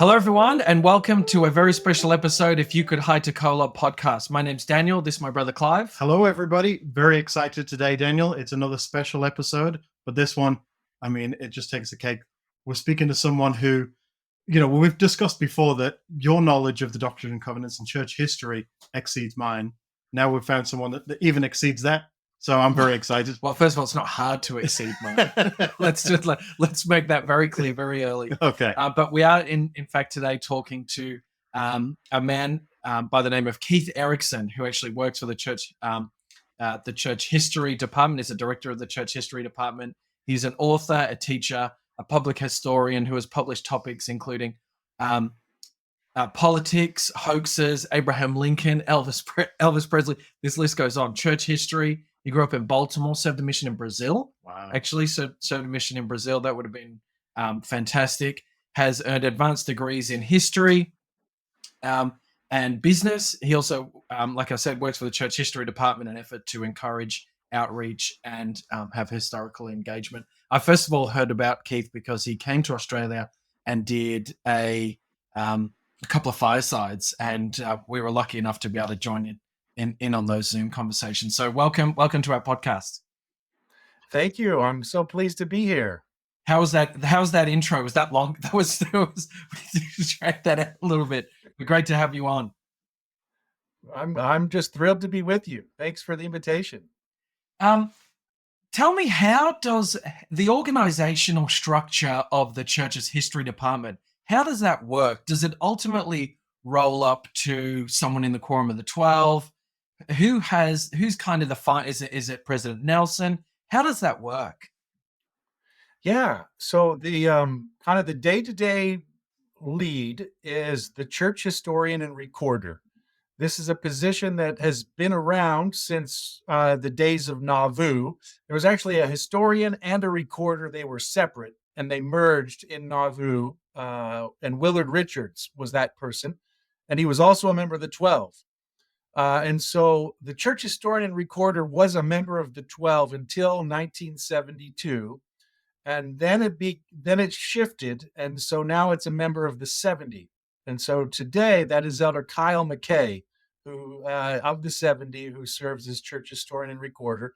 Hello, everyone, and welcome to a very special episode If You Could Hide to Kolob podcast. My name's Daniel. This is my brother Clive. Hello, everybody. Very excited today, Daniel. It's another special episode, but this one, it just takes the cake. We're speaking to someone who, we've discussed before that your knowledge of the Doctrine and Covenants and church history exceeds mine. Now we've found someone that even exceeds that. So I'm very excited. Well, first of all, it's not hard to exceed mine. Let's make that very clear very early. Okay. But we are, in fact, today talking to a man by the name of Keith Erekson, who actually works for the church history department. Is a director of the church history department. He's an author, a teacher, a public historian who has published topics including politics, hoaxes, Abraham Lincoln, Elvis Presley. This list goes on. Church history. He grew up in Baltimore, served a mission in Brazil. Wow. Actually, served a mission in Brazil. That would have been fantastic. Has earned advanced degrees in history and business. He also, like I said, works for the church history department in an effort to encourage outreach and have historical engagement. I first of all heard about Keith because he came to Australia and did a couple of firesides, and we were lucky enough to be able to join in on those Zoom conversations. So welcome to our podcast. Thank you. I'm so pleased to be here. How's that intro? Was that long? That was drag that out a little bit. But great to have you on. I'm just thrilled to be with you. Thanks for the invitation. Tell me, how does the organizational structure of the church's history department, how does that work? Does it ultimately roll up to someone in the Quorum of the 12? Who's kind of the fine? Is it President Nelson? How does that work? Yeah. So the kind of the day-to-day lead is the church historian and recorder. This is a position that has been around since the days of Nauvoo. There was actually a historian and a recorder. They were separate, and they merged in Nauvoo. And Willard Richards was that person, and he was also a member of the 12. And so the church historian and recorder was a member of the 12 until 1972. And then it shifted, and so now it's a member of the 70. And so today that is Elder Kyle McKay, who of the 70, who serves as church historian and recorder.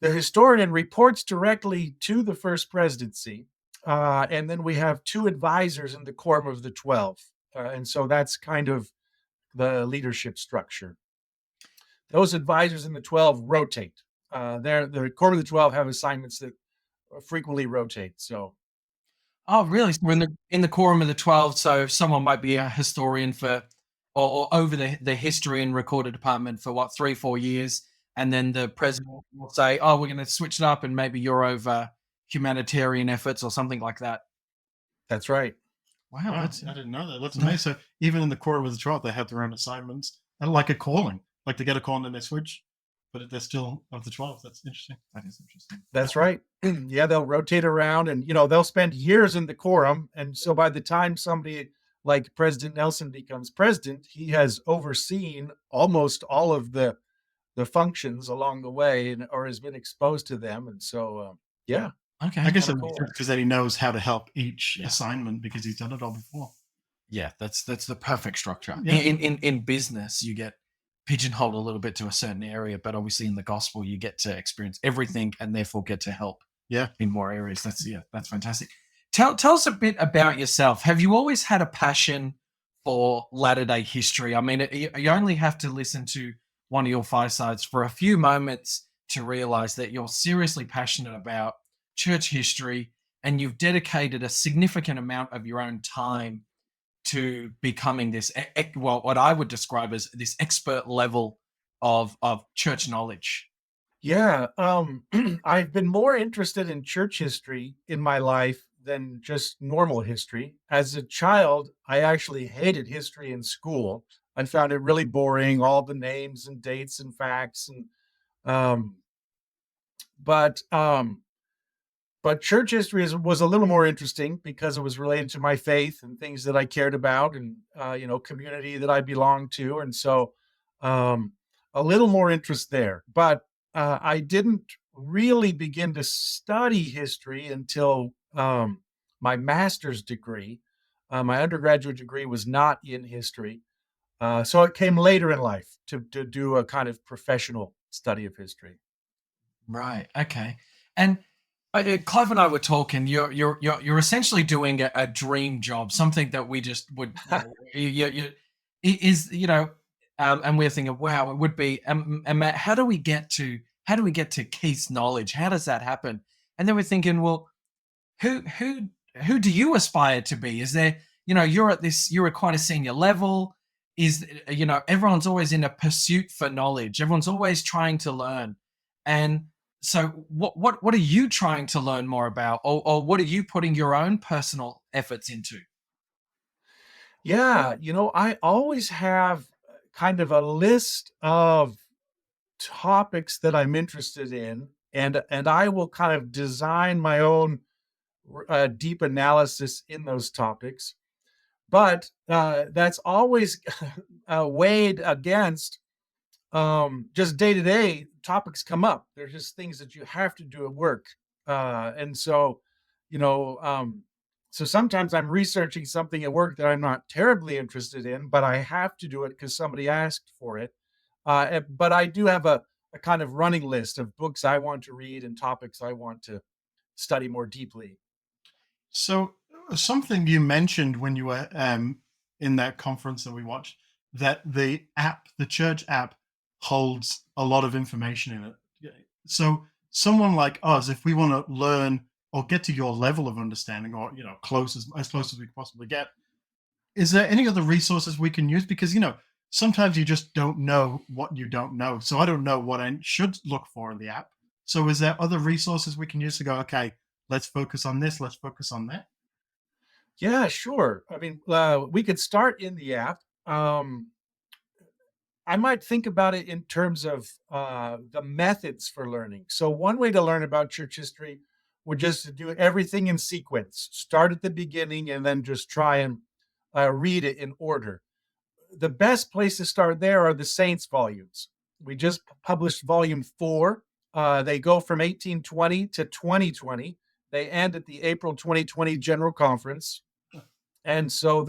The historian reports directly to the First Presidency, and then we have two advisors in the Quorum of the 12. And so that's kind of the leadership structure. Those advisors in the 12 rotate. The Quorum of the 12 have assignments that frequently rotate. So, oh, really? So in the Quorum of the 12, so someone might be a historian for or over the history and recorded department for 3-4 years, and then the president will say, "Oh, we're going to switch it up, and maybe you're over humanitarian efforts or something like that." That's right. Wow, I didn't know that. That's amazing. So even in the Quorum of the 12, they have their own assignments, and like a calling, like they get a calling and they switch, but they're still of the 12. That's interesting. That is interesting. That's right. Yeah, they'll rotate around, and they'll spend years in the quorum, and so by the time somebody like President Nelson becomes president, he has overseen almost all of the functions along the way, or has been exposed to them, and so yeah. Okay, I guess because then he knows how to help each assignment because he's done it all before. Yeah, that's the perfect structure. Yeah. In business, you get pigeonholed a little bit to a certain area, but obviously in the gospel, you get to experience everything and therefore get to help. Yeah, in more areas. That's fantastic. Tell us a bit about yourself. Have you always had a passion for Latter-day history? I mean, you only have to listen to one of your firesides for a few moments to realize that you're seriously passionate about church history, and you've dedicated a significant amount of your own time to becoming this, what I would describe as this expert level of church knowledge. Yeah, I've been more interested in church history in my life than just normal history. As a child, I actually hated history in school. I found it really boring, all the names and dates and facts, and but church history was a little more interesting because it was related to my faith and things that I cared about, and community that I belonged to, and so a little more interest there. But I didn't really begin to study history until my master's degree. My undergraduate degree was not in history. So it came later in life to do a kind of professional study of history. Right. Okay. And Clive and I were talking. You're essentially doing a dream job, something that we just would, is, and we're thinking, wow, it would be. And Matt, how do we get to Keith's knowledge? How does that happen? And then we're thinking, well, who who who do you aspire to be? Is there, you're at quite a senior level. Is, everyone's always in a pursuit for knowledge. Everyone's always trying to learn. And so what are you trying to learn more about, or what are you putting your own personal efforts into? Yeah, I always have kind of a list of topics that I'm interested in, and I will kind of design my own deep analysis in those topics. But that's always weighed against just day to day topics come up. There's just things that you have to do at work, and so you know. So sometimes I'm researching something at work that I'm not terribly interested in, but I have to do it because somebody asked for it. But I do have a kind of running list of books I want to read and topics I want to study more deeply. So something you mentioned when you were in that conference that we watched, that the church app, holds a lot of information in it. Yeah. So someone like us, if we want to learn or get to your level of understanding, or close as we possibly get, is there any other resources we can use? Because sometimes you just don't know what you don't know. So I don't know what I should look for in the app. So is there other resources we can use to go, okay, let's focus on this, let's focus on that? Yeah, sure. I mean, we could start in the app. I might think about it in terms of the methods for learning. So, one way to learn about church history would just to do everything in sequence, start at the beginning, and then just try and read it in order. The best place to start there are the Saints volumes. We just published volume 4. They go from 1820 to 2020. They end at the April 2020 General Conference. And so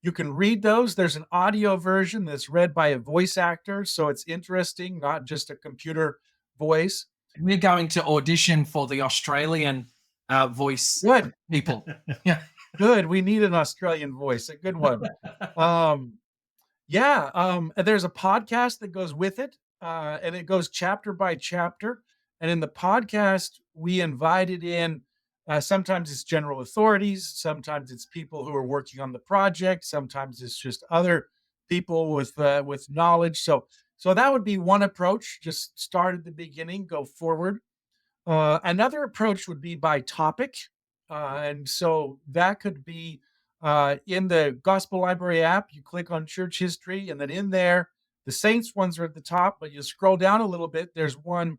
you can read those. There's an audio version that's read by a voice actor. So it's interesting, not just a computer voice. We're going to audition for the Australian voice Good, people. Yeah. good. We need an Australian voice, a good one. And there's a podcast that goes with it, and it goes chapter by chapter. And in the podcast, we invited in, sometimes it's general authorities, sometimes it's people who are working on the project, sometimes it's just other people with knowledge. So that would be one approach. Just start at the beginning, go forward. Another approach would be by topic. And so that could be in the Gospel Library app. You click on church history, and then in there, the Saints ones are at the top, but you scroll down a little bit. There's one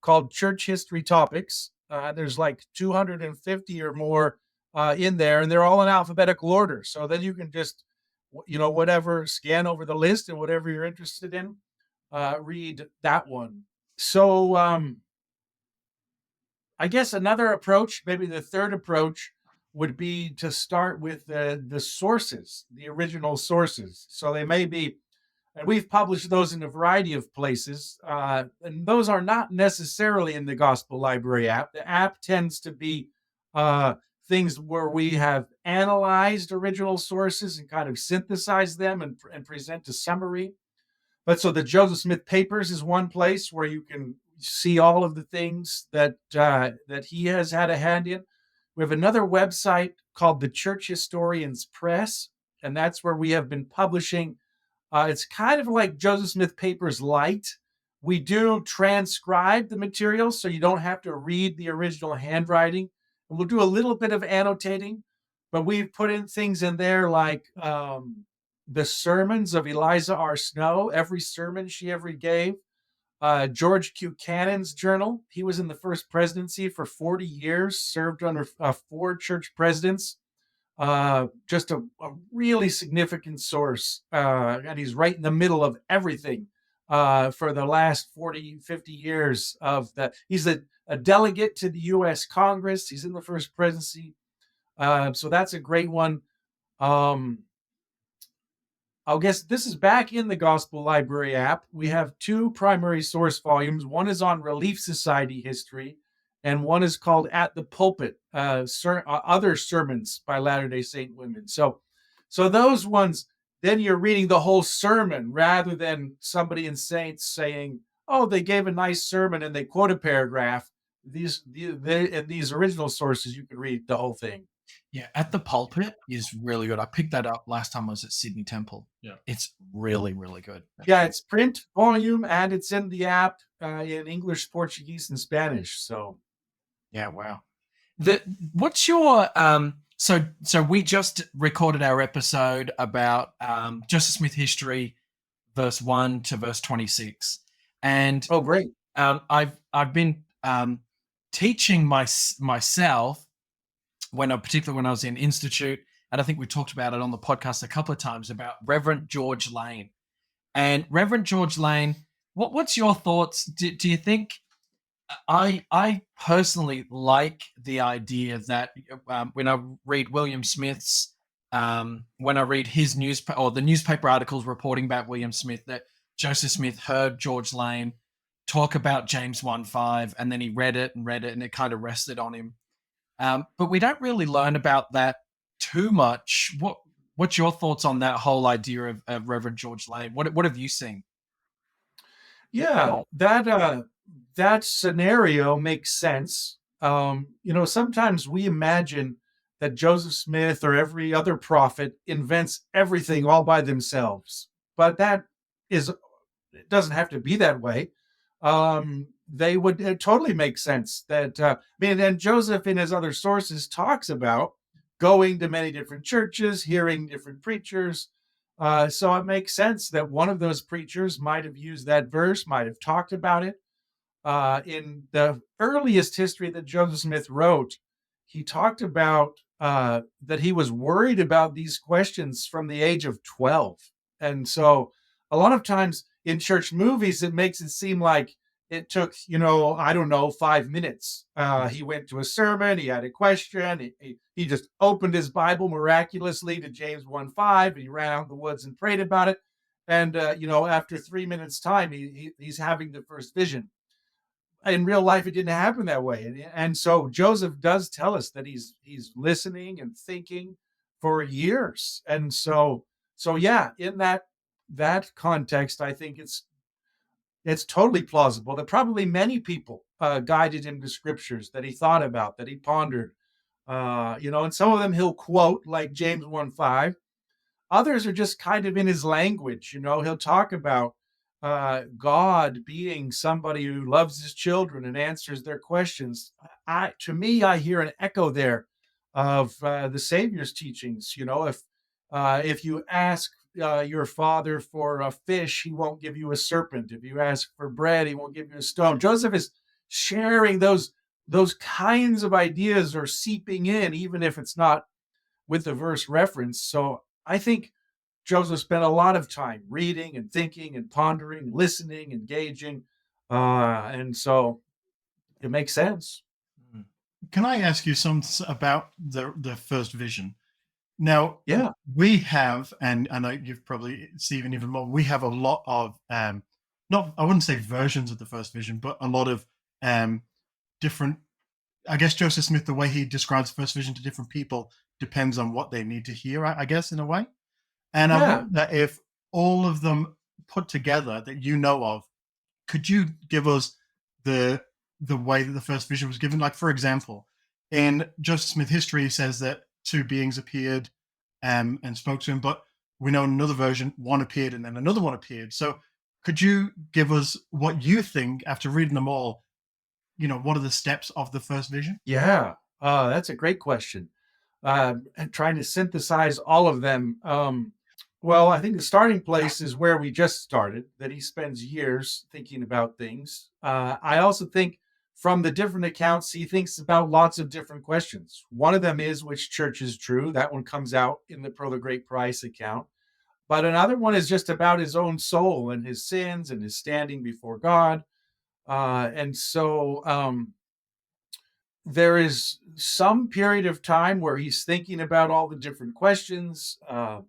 called Church History Topics. There's like 250 or more in there, and they're all in alphabetical order. So then you can just, whatever, scan over the list and whatever you're interested in, read that one. So, I guess another approach, maybe the third approach, would be to start with the sources, the original sources. So they may be, and we've published those in a variety of places, and those are not necessarily in the Gospel Library app. The app tends to be things where we have analyzed original sources and kind of synthesized them and present a summary. But so the Joseph Smith Papers is one place where you can see all of the things that he has had a hand in. We have another website called the Church Historians Press, and that's where we have been publishing. It's kind of like Joseph Smith Papers Light. We do transcribe the material, so you don't have to read the original handwriting. And we'll do a little bit of annotating, but we've put in things in there like the sermons of Eliza R. Snow, every sermon she ever gave. George Q. Cannon's journal. He was in the first presidency for 40 years, served under 4 church presidents. Just a really significant source. And he's right in the middle of everything for the last 40, 50 years of that. He's a delegate to the U.S. Congress. He's in the first presidency. So that's a great one. Um, I guess this is back in the Gospel Library app. We have two primary source volumes. One is on Relief Society history, and one is called At the Pulpit, other sermons by Latter-day Saint women. So those ones, then you're reading the whole sermon rather than somebody in Saints saying, "Oh, they gave a nice sermon and they quote a paragraph." In these original sources, you can read the whole thing. Yeah, At the Pulpit is really good. I picked that up last time I was at Sydney Temple. Yeah. It's really, really good. Yeah, it's print volume and it's in the app in English, Portuguese, and Spanish. So Yeah, wow. What's your so we just recorded our episode about Joseph Smith history, verse 1 to verse 26. And oh, great. I've been teaching myself particularly when I was in institute, and I think we talked about it on the podcast a couple of times about Reverend George Lane. And Reverend George Lane, what's your thoughts? Do you think I personally like the idea that when I read William Smith's when I read his newspaper or the newspaper articles reporting about William Smith, that Joseph Smith heard George Lane talk about James 1:5, and then he read it, and it kind of rested on him. But we don't really learn about that too much. What's your thoughts on that whole idea of Reverend George Lane? What have you seen? Yeah, that scenario makes sense. Sometimes we imagine that Joseph Smith or every other prophet invents everything all by themselves, but it doesn't have to be that way. They would totally make sense that and Joseph in his other sources talks about going to many different churches, hearing different preachers. So it makes sense that one of those preachers might have used that verse, might have talked about it. In the earliest history that Joseph Smith wrote, he talked about that he was worried about these questions from the age of 12. And so a lot of times in church movies, it makes it seem like it took, I don't know, 5 minutes. He went to a sermon, he had a question, he just opened his Bible miraculously to James 1:5, and he ran out in the woods and prayed about it. And, after 3 minutes' time, he's having the first vision. In real life, it didn't happen that way. And so Joseph does tell us that he's listening and thinking for years. And so yeah, in that context, I think it's totally plausible that probably many people guided him to scriptures that he thought about, that he pondered. And some of them he'll quote, like James 1:5. Others are just kind of in his language. He'll talk about God being somebody who loves his children and answers their questions. To me, I hear an echo there of the Savior's teachings. If you ask your father for a fish, he won't give you a serpent. If you ask for bread, he won't give you a stone. Joseph is sharing those kinds of ideas are seeping in, even if it's not with the verse reference. So I think Joseph spent a lot of time reading and thinking and pondering, listening, engaging. And so it makes sense. Can I ask you about the first vision? Now, Yeah. we have, and I know you've probably seen even more, we have a lot of, not, I wouldn't say versions of the first vision, but a lot of different, I guess Joseph Smith, the way he describes first vision to different people depends on what they need to hear, I guess, in a way. And I wonder that if all of them put together that you know of, could you give us the way that the first vision was given? Like, for example, in Joseph Smith history, he says that two beings appeared and spoke to him, but we know in another version, one appeared and then another one appeared. So could you give us what you think after reading them all? What are the steps of the first vision? Yeah. That's a great question. And trying to synthesize all of them. Well, I think the starting place is where we just started, that he spends years thinking about things. I also think from the different accounts, he thinks about lots of different questions. One of them is which church is true. That one comes out in the Pearl of Great Price account. But another one is just about his own soul and his sins and his standing before God. And so there is some period of time where he's thinking about all the different questions. One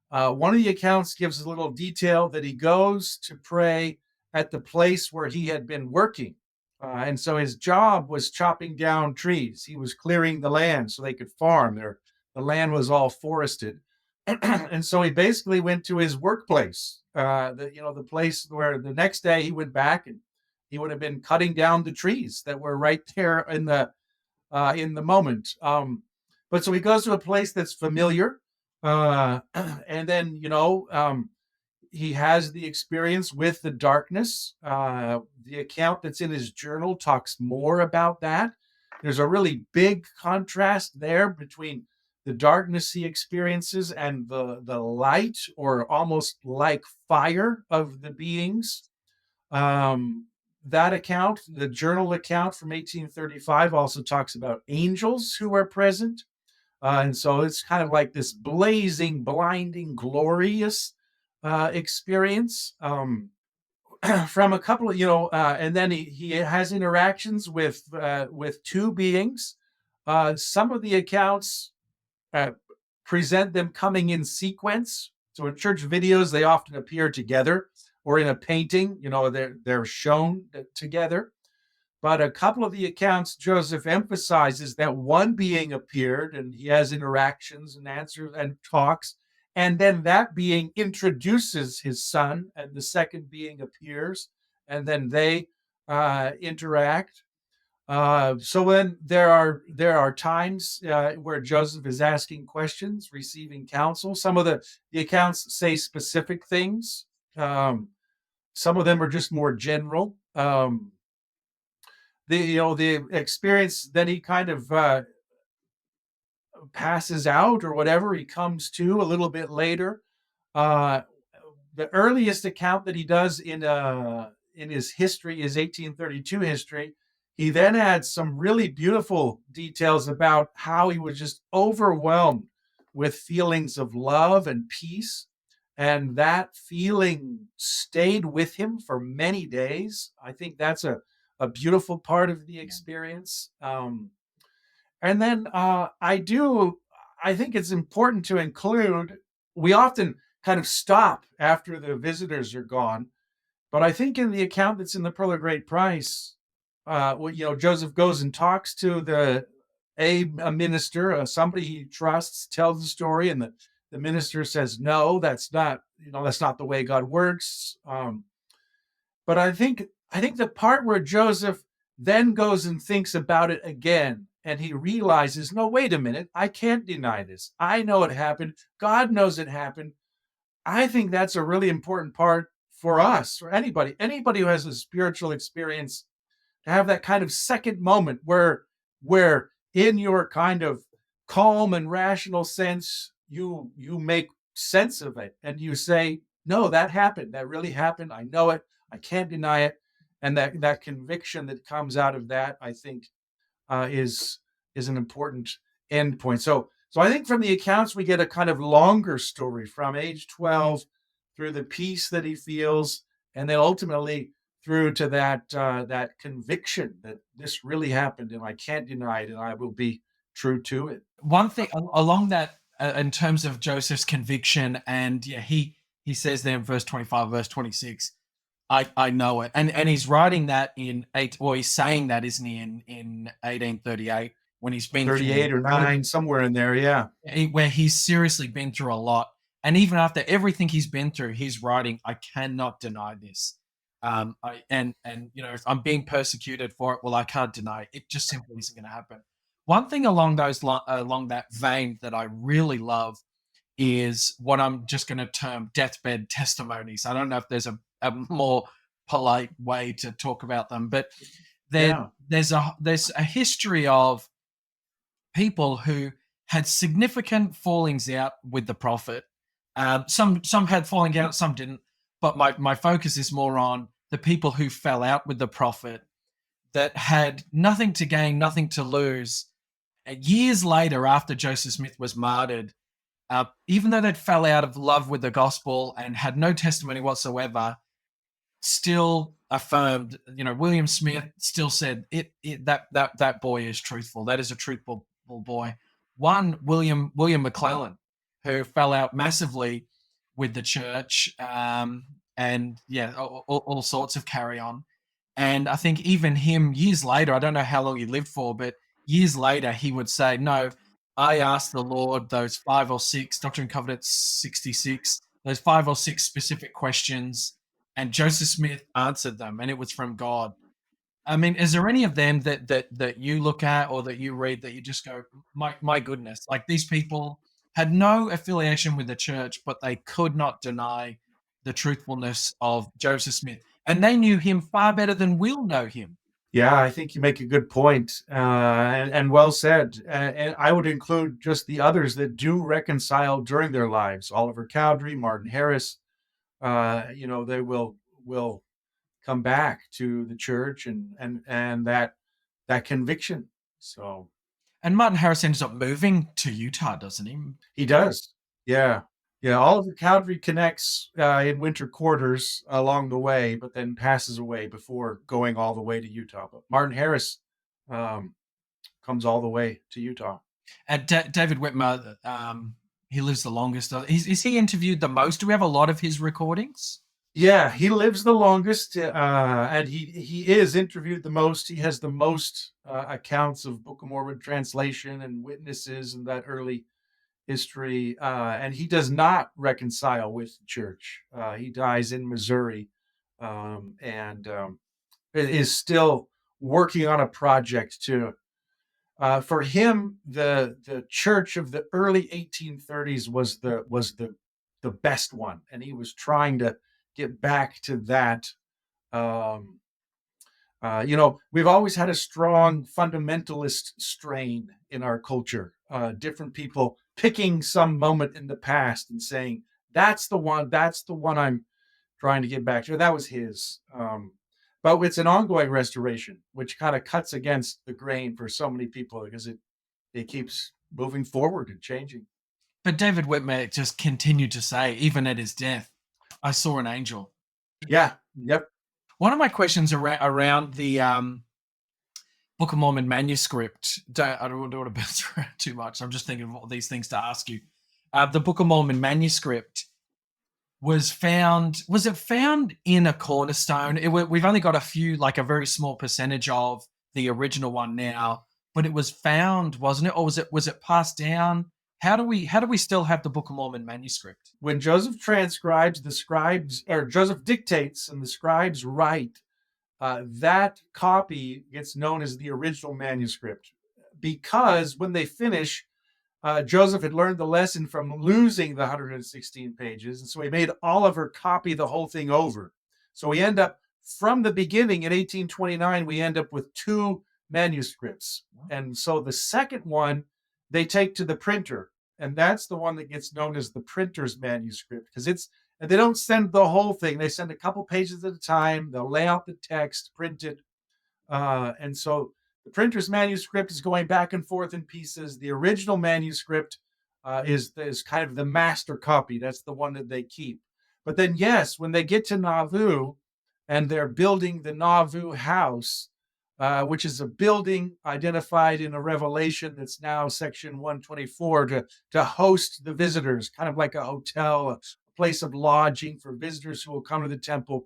of the accounts gives a little detail that he goes to pray at the place where he had been working. And so his job was chopping down trees. He was clearing the land so they could farm there. The land was all forested. And so he basically went to his workplace, the place where the next day he went back and he would have been cutting down the trees that were right there in the moment. But so he goes to a place that's familiar, and then he has the experience with the darkness. The account that's in his journal talks more about that. There's a really big contrast there between the darkness he experiences and the light, or almost like fire, of the beings. That account, the journal account from 1835, also talks about angels who are present. And so it's kind of like this blazing, blinding, glorious experience from a couple of, and then he has interactions with two beings. Some of the accounts present them coming in sequence. So in church videos, they often appear together, or in a painting, they're shown together. But a couple of the accounts, Joseph emphasizes that one being appeared and he has interactions and answers and talks. And then that being introduces his son, and the second being appears, and then they interact. So when there are times where Joseph is asking questions, receiving counsel. Some of the accounts say specific things. Some of them are just more general. The experience, then he kind of passes out or whatever. He comes to a little bit later. The earliest account that he does in his history is 1832 history. He then adds some really beautiful details about how he was just overwhelmed with feelings of love and peace. And that feeling stayed with him for many days. I think that's a beautiful part of the experience. And then I think it's important to include, we often kind of stop after the visitors are gone, but I think in the account that's in the Pearl of Great Price, Joseph goes and talks to a minister, somebody he trusts, tells the story, and the minister says, no, that's not the way God works. But I think the part where Joseph then goes and thinks about it again, and he realizes, no, wait a minute, I can't deny this. I know it happened. God knows it happened. I think that's a really important part for us, or anybody who has a spiritual experience, to have that kind of second moment where in your kind of calm and rational sense, you make sense of it, and you say, no, that happened. That really happened. I know it. I can't deny it. And that conviction that comes out of that, I think, is an important endpoint. So I think from the accounts, we get a kind of longer story from age 12 through the peace that he feels, and then ultimately through to that conviction that this really happened, and I can't deny it, and I will be true to it. One thing along that, in terms of Joseph's conviction, and he says there in verse 25, verse 26, I know it, and he's writing that he's saying that, isn't he, in 1838, when he's been 38 or 9, somewhere in there, yeah, where he's seriously been through a lot, and even after everything he's been through, he's writing, I cannot deny this. If I'm being persecuted for it, well, I can't deny it. It just simply isn't going to happen. One thing along that vein that I really love is what I'm just going to term deathbed testimonies. I don't know if there's a more polite way to talk about them, but there's a history of people who had significant fallings out with the prophet. Some had falling out, some didn't. But my focus is more on the people who fell out with the prophet, that had nothing to gain, nothing to lose. Years later, after Joseph Smith was martyred, even though they fell out of love with the gospel and had no testimony whatsoever, still affirmed, William Smith still said that boy is truthful. That is a truthful boy. One, William McClellan, who fell out massively with the church, and yeah, all sorts of carry on. And I think even him, years later, I don't know how long he lived for, but years later, he would say, no, I asked the Lord those 5 or 6, Doctrine and Covenants 66, those 5 or 6 specific questions, and Joseph Smith answered them, and it was from God. I mean, is there any of them that you look at or that you read that you just go, my goodness, like these people had no affiliation with the church, but they could not deny the truthfulness of Joseph Smith, and they knew him far better than we'll know him. Yeah, I think you make a good point, and well said. And I would include just the others that do reconcile during their lives: Oliver Cowdery, Martin Harris. They will come back to the church and that conviction. So, and Martin Harris ends up moving to Utah, doesn't he? He does. Yeah. Yeah. Oliver Cowdery connects in winter quarters along the way, but then passes away before going all the way to Utah. But Martin Harris comes all the way to Utah. And David Whitmer, he lives the longest. Is he interviewed the most? Do we have a lot of his recordings? Yeah, he lives the longest, and he is interviewed the most. He has the most accounts of Book of Mormon translation and witnesses and that early history, and he does not reconcile with the church. He dies in Missouri, and is still working on a project to. For him, the church of the early 1830s was the best one, and he was trying to get back to that. We've always had a strong fundamentalist strain in our culture. Different people picking some moment in the past and saying, that's the one I'm trying to get back to. That was his. But it's an ongoing restoration, which kind of cuts against the grain for so many people because it keeps moving forward and changing. But David Whitmer just continued to say, even at his death, I saw an angel. Yeah. Yep. One of my questions around the Book of Mormon manuscript, I don't want to bounce around too much. I'm just thinking of all these things to ask you. The Book of Mormon manuscript was it found in a cornerstone? We've only got a few, like a very small percentage of the original one now, but it was found, wasn't it? Or was it passed down? How do we still have the Book of Mormon manuscript? When Joseph transcribes, the scribes, or Joseph dictates and the scribes write, that copy gets known as the original manuscript, because when they finish, Joseph had learned the lesson from losing the 116 pages, and so he made Oliver copy the whole thing over. So we end up, from the beginning in 1829, we end up with 2 manuscripts. And so the second one they take to the printer, and that's the one that gets known as the printer's manuscript, because and they don't send the whole thing. They send a couple pages at a time. They'll lay out the text, print it. And so the printer's manuscript is going back and forth in pieces. The original manuscript is kind of the master copy. That's the one that they keep. But then, yes, when they get to Nauvoo and they're building the Nauvoo house, which is a building identified in a revelation that's now section 124 to host the visitors, kind of like a hotel, a place of lodging for visitors who will come to the temple.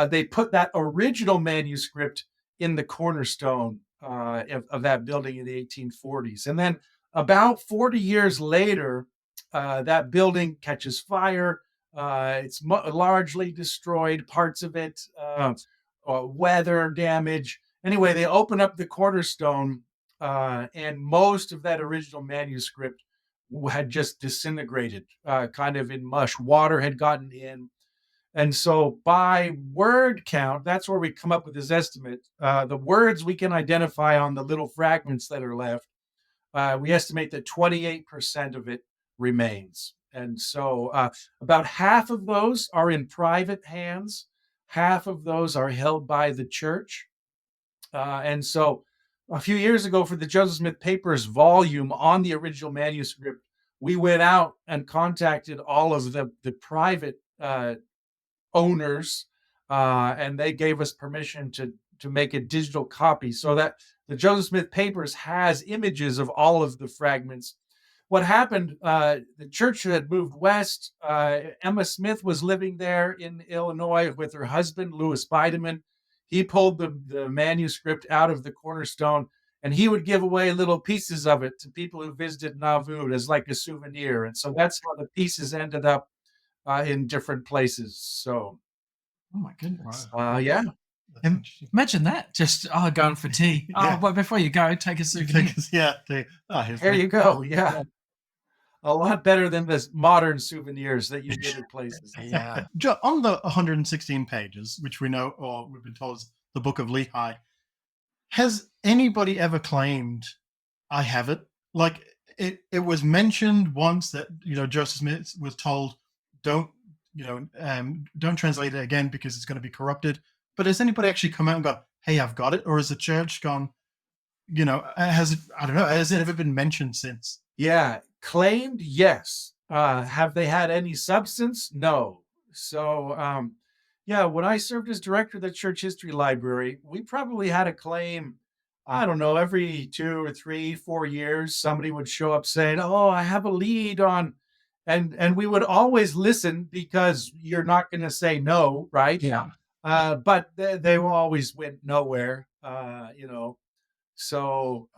They put that original manuscript in the cornerstone of that building in the 1840s. And then about 40 years later, that building catches fire. It's largely destroyed, parts of it, weather damage. Anyway, they open up the cornerstone, and most of that original manuscript had just disintegrated, kind of in mush. Water had gotten in. And so by word count, that's where we come up with this estimate. The words we can identify on the little fragments that are left, we estimate that 28% of it remains. And so about half of those are in private hands. Half of those are held by the church. And so a few years ago, for the Joseph Smith Papers volume on the original manuscript, we went out and contacted all of the private owners and they gave us permission to make a digital copy, so that the Joseph Smith Papers has images of all of the fragments. What happened, the church had moved west. Emma Smith was living there in Illinois with her husband, Louis Bideman. He pulled the manuscript out of the cornerstone, and he would give away little pieces of it to people who visited Nauvoo as like a souvenir. And so that's how the pieces ended up in different places. So, Oh my goodness. yeah. Imagine that. Just going for tea. Yeah. But before you go, take a souvenir. There you go. Yeah. A lot better than the modern souvenirs that you get at places. Yeah. On the 116 pages, which we know, or we've been told is the Book of Lehi, has anybody ever claimed, I have it? Like, it was mentioned once that, Joseph Smith was told, don't translate it again because it's going to be corrupted. But has anybody actually come out and gone, hey, I've got it? Or has the church gone, has it ever been mentioned since? Yeah. Claimed, yes. Have they had any substance? No. So, when I served as director of the Church History Library, we probably had a claim, I don't know, every 2 or 3, 4 years, somebody would show up saying, oh, I have a lead on, and we would always listen because you're not going to say no, right? Yeah. But they always went nowhere, So,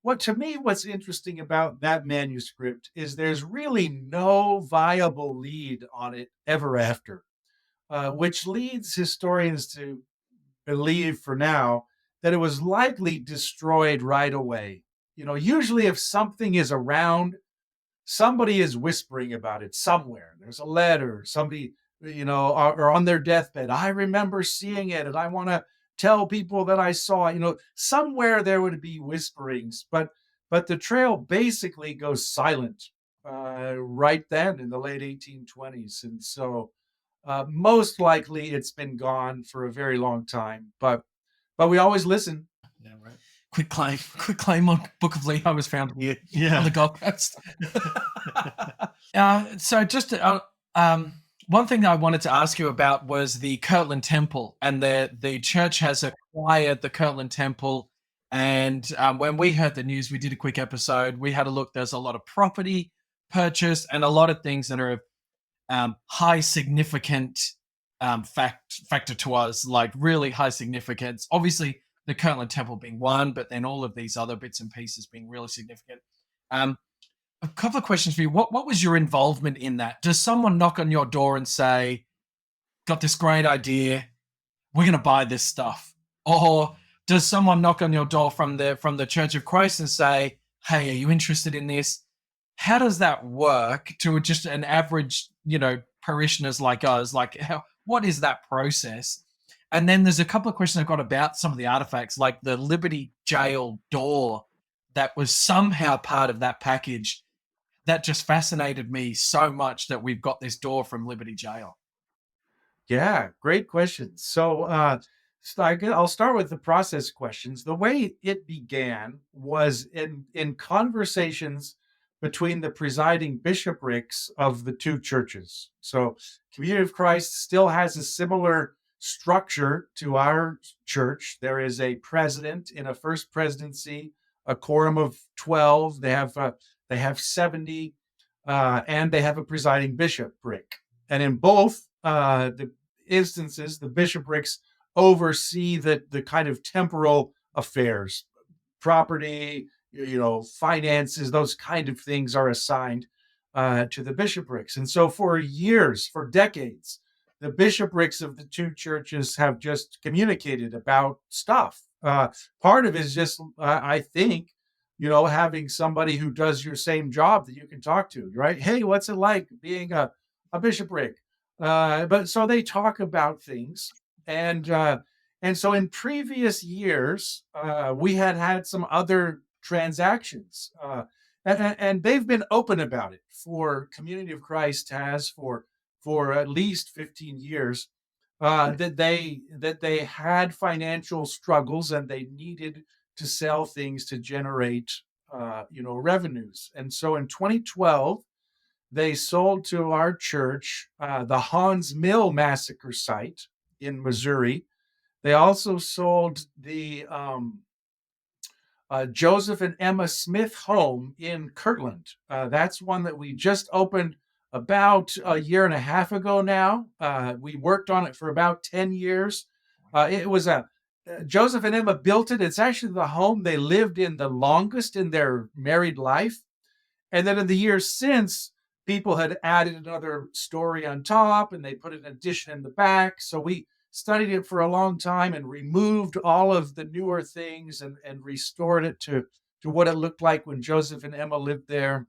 what's interesting about that manuscript is there's really no viable lead on it ever after, which leads historians to believe for now that it was likely destroyed right away. Usually if something is around, somebody is whispering about it somewhere. There's a letter, somebody, or on their deathbed, I remember seeing it and I want to tell people that I saw, somewhere there would be whisperings, but the trail basically goes silent right then in the late 1820s. And so most likely it's been gone for a very long time, but we always listen. Yeah, right. Quick claim on Book of Lehi was found here on the Gold Coast. So just one thing that I wanted to ask you about was the Kirtland Temple, and the church has acquired the Kirtland Temple. And when we heard the news, we did a quick episode. We had a look. There's a lot of property purchased and a lot of things that are high significant factor to us, like really high significance. Obviously, the Kirtland Temple being one, but then all of these other bits and pieces being really significant. A couple of questions for you. What was your involvement in that? Does someone knock on your door and say, got this great idea, we're going to buy this stuff? Or does someone knock on your door from the Church of Christ and say, hey, are you interested in this? How does that work to just an average, parishioners like us? Like, what is that process? And then there's a couple of questions I've got about some of the artifacts, like the Liberty Jail door that was somehow part of that package. That just fascinated me so much that we've got this door from Liberty Jail. Yeah, great question. So I'll start with the process questions. The way it began was in conversations between the presiding bishoprics of the two churches. So Community of Christ still has a similar structure to our church. There is a president in a first presidency, a quorum of 12. They have 70, and they have a presiding bishopric. And in both the instances, the bishoprics oversee the kind of temporal affairs, property, finances, those kind of things are assigned to the bishoprics. And so for years, for decades, the bishoprics of the two churches have just communicated about stuff. Part of it is just, I think, having somebody who does your same job that you can talk to, right? Hey, what's it like being a bishopric? But so they talk about things. And so in previous years, we had some other transactions. And they've been open about it. For Community of Christ has for at least 15 years, that they had financial struggles and they needed to sell things to generate revenues. And so in 2012, they sold to our church the Hans Mill massacre site in Missouri. They also sold the Joseph and Emma Smith home in Kirtland. That's one that we just opened about a year and a half ago now. We worked on it for about 10 years. It was Joseph and Emma built it. It's actually the home they lived in the longest in their married life. And then in the years since, people had added another story on top and they put an addition in the back. So we studied it for a long time and removed all of the newer things and restored it to what it looked like when Joseph and Emma lived there.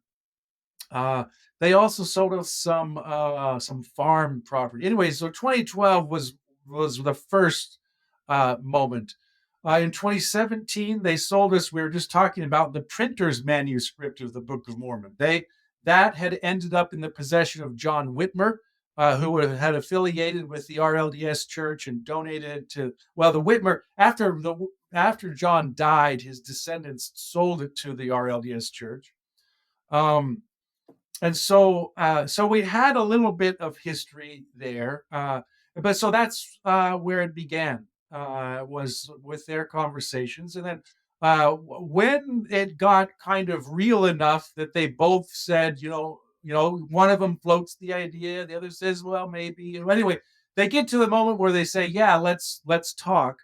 They also sold us some farm property. Anyway, so 2012 was the first moment. In 2017, they sold us. We were just talking about the printer's manuscript of the Book of Mormon. That had ended up in the possession of John Whitmer, who had affiliated with the RLDS Church and donated to. Well, the Whitmer after John died, his descendants sold it to the RLDS Church. And so we had a little bit of history there, but so that's where it began, was with their conversations. And then when it got kind of real enough that they both said, one of them floats the idea, the other says, well, maybe. Anyway, they get to the moment where they say, yeah, let's talk.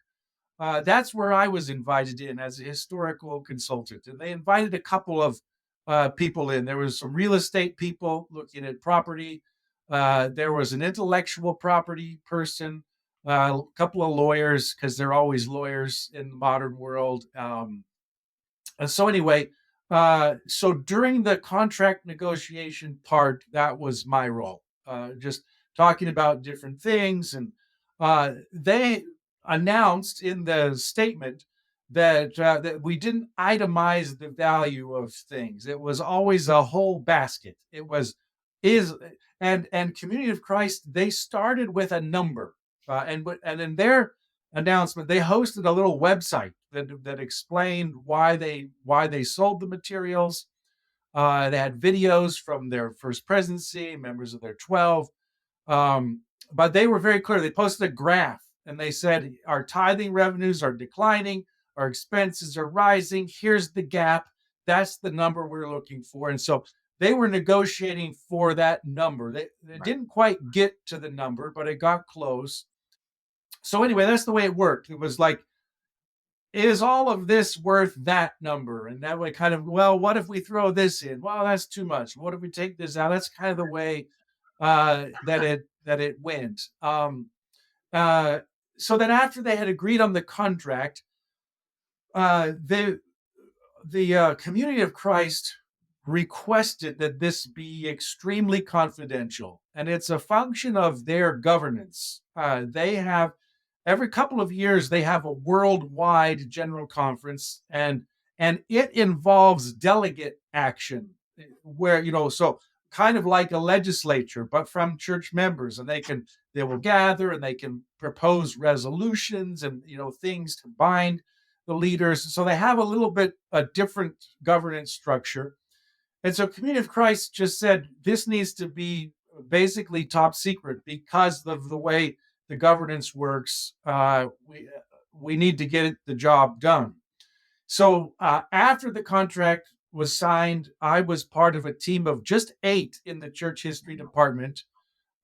That's where I was invited in as a historical consultant, and they invited a couple of people in. There was some real estate people looking at property. There was an intellectual property person, a couple of lawyers, because they're always lawyers in the modern world. And so anyway, so during the contract negotiation part, that was my role, just talking about different things. And they announced in the statement that we didn't itemize the value of things. It was always a whole basket. It was and Community of Christ, they started with a number, and in their announcement, they hosted a little website that explained why they sold the materials. They had videos from their first presidency, members of their 12, but they were very clear. They posted a graph and they said our tithing revenues are declining. Our expenses are rising. Here's the gap. That's the number we're looking for. And so they were negotiating for that number. They didn't quite get to the number, but it got close. So anyway, that's the way it worked. It was like, is all of this worth that number? And that way kind of, well, what if we throw this in? Well, that's too much. What if we take this out? That's kind of the way that it went. So then after they had agreed on the contract, the Community of Christ requested that this be extremely confidential, and it's a function of their governance. They have every couple of years they have a worldwide general conference, and it involves delegate action, where so kind of like a legislature, but from church members, and they will gather and they can propose resolutions and things to bind the leaders. So they have a little bit a different governance structure. And so Community of Christ just said this needs to be basically top secret because of the way the governance works. We need to get the job done. So after the contract was signed, I was part of a team of just 8 in the church history department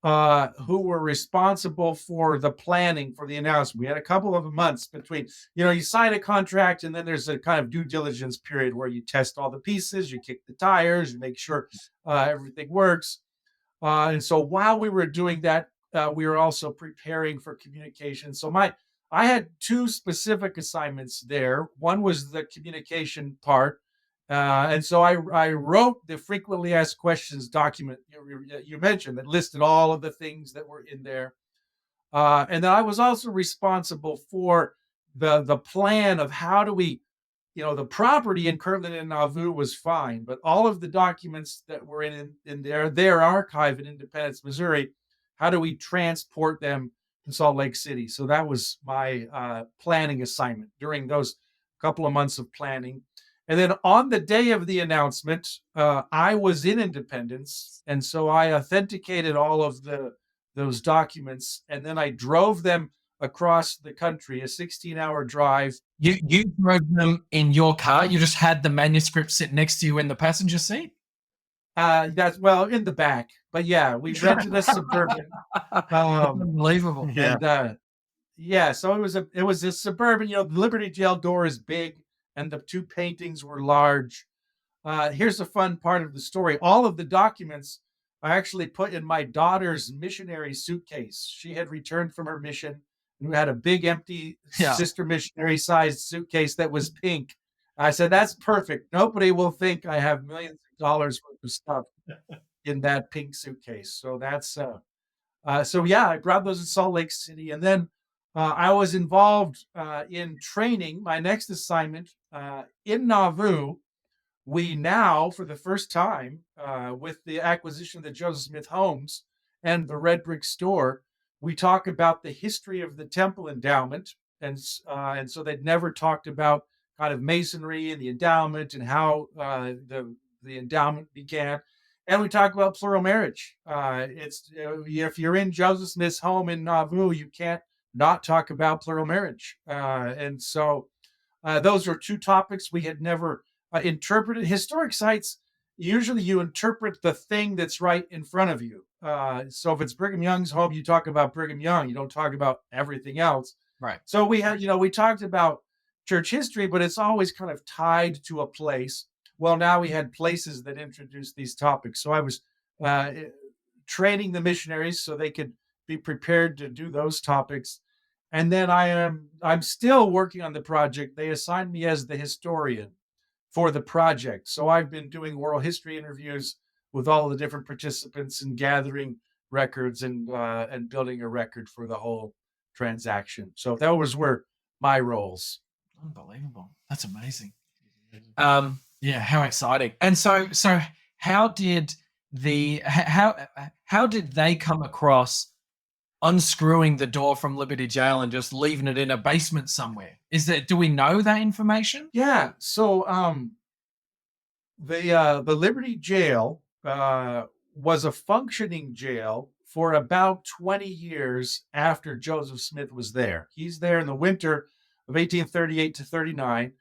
who were responsible for the planning for the announcement. We had a couple of months between, you sign a contract and then there's a kind of due diligence period where you test all the pieces, you kick the tires, you make sure everything works. And so while we were doing that, we were also preparing for communication. So I had 2 specific assignments there. One was the communication part. And so I wrote the frequently asked questions document you mentioned that listed all of the things that were in there. And then I was also responsible for the plan of how do we, the property in Kirtland and Nauvoo was fine, but all of the documents that were in their archive in Independence, Missouri, how do we transport them to Salt Lake City? So that was my planning assignment during those couple of months of planning. And then on the day of the announcement, I was in Independence, and so I authenticated all of the those documents, and then I drove them across the country, a 16-hour drive. You drove them in your car? You just had the manuscript sit next to you in the passenger seat? That's well in the back, but yeah, we rented a Suburban. Unbelievable. Yeah. And yeah, so it was a Suburban. You know, the Liberty Jail door is big, and the two paintings were large. Here's the fun part of the story: all of the documents I actually put in my daughter's missionary suitcase. She had returned from her mission, and we had a big empty sister missionary sized suitcase that was pink. I said, "That's perfect. Nobody will think I have millions of dollars worth of stuff in that pink suitcase." So that's so yeah, I brought those in Salt Lake City, and then I was involved in training. My next assignment in Nauvoo, we now, for the first time, with the acquisition of the Joseph Smith homes and the red brick store, we talk about the history of the temple endowment, and so they'd never talked about kind of masonry and the endowment and how the endowment began. And we talk about plural marriage. It's if you're in Joseph Smith's home in Nauvoo, you can't not talk about plural marriage. And so those are two topics we had never interpreted. Historic sites, usually you interpret the thing that's right in front of you. So if it's Brigham Young's home, you talk about Brigham Young. You don't talk about everything else. Right. So we had, we talked about church history, but it's always kind of tied to a place. Well, now we had places that introduced these topics. So I was training the missionaries so they could be prepared to do those topics. And then I'm still working on the project. They assigned me as the historian for the project. So I've been doing oral history interviews with all the different participants and gathering records and building a record for the whole transaction. So that were my roles. Unbelievable. That's amazing. Yeah, how exciting. And so how did how did they come across unscrewing the door from Liberty Jail and just leaving it in a basement somewhere? Do we know that information? Yeah. So the Liberty Jail was a functioning jail for about 20 years after Joseph Smith was there. He's there in the winter of 1838 to 39.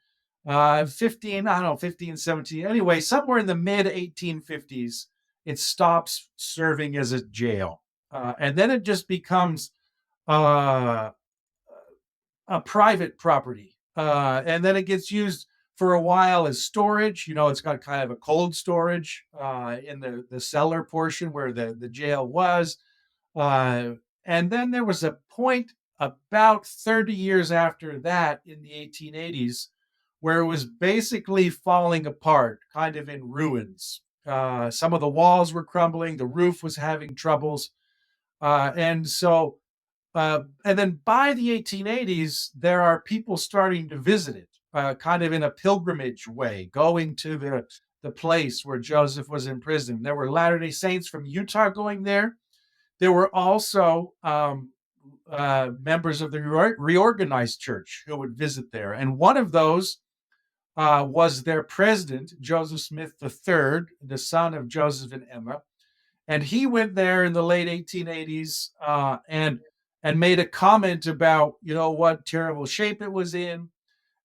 15, 17. Anyway, somewhere in the mid 1850s, it stops serving as a jail. And then it just becomes a private property. And then it gets used for a while as storage. It's got kind of a cold storage in the cellar portion where the jail was. And then there was a point about 30 years after that in the 1880s where it was basically falling apart, kind of in ruins. Some of the walls were crumbling, the roof was having troubles. And then by the 1880s, there are people starting to visit it, kind of in a pilgrimage way, going to the place where Joseph was imprisoned. There were Latter-day Saints from Utah going there. There were also members of the reorganized church who would visit there. And one of those was their president, Joseph Smith III, the son of Joseph and Emma. And he went there in the late 1880s and made a comment about, what terrible shape it was in.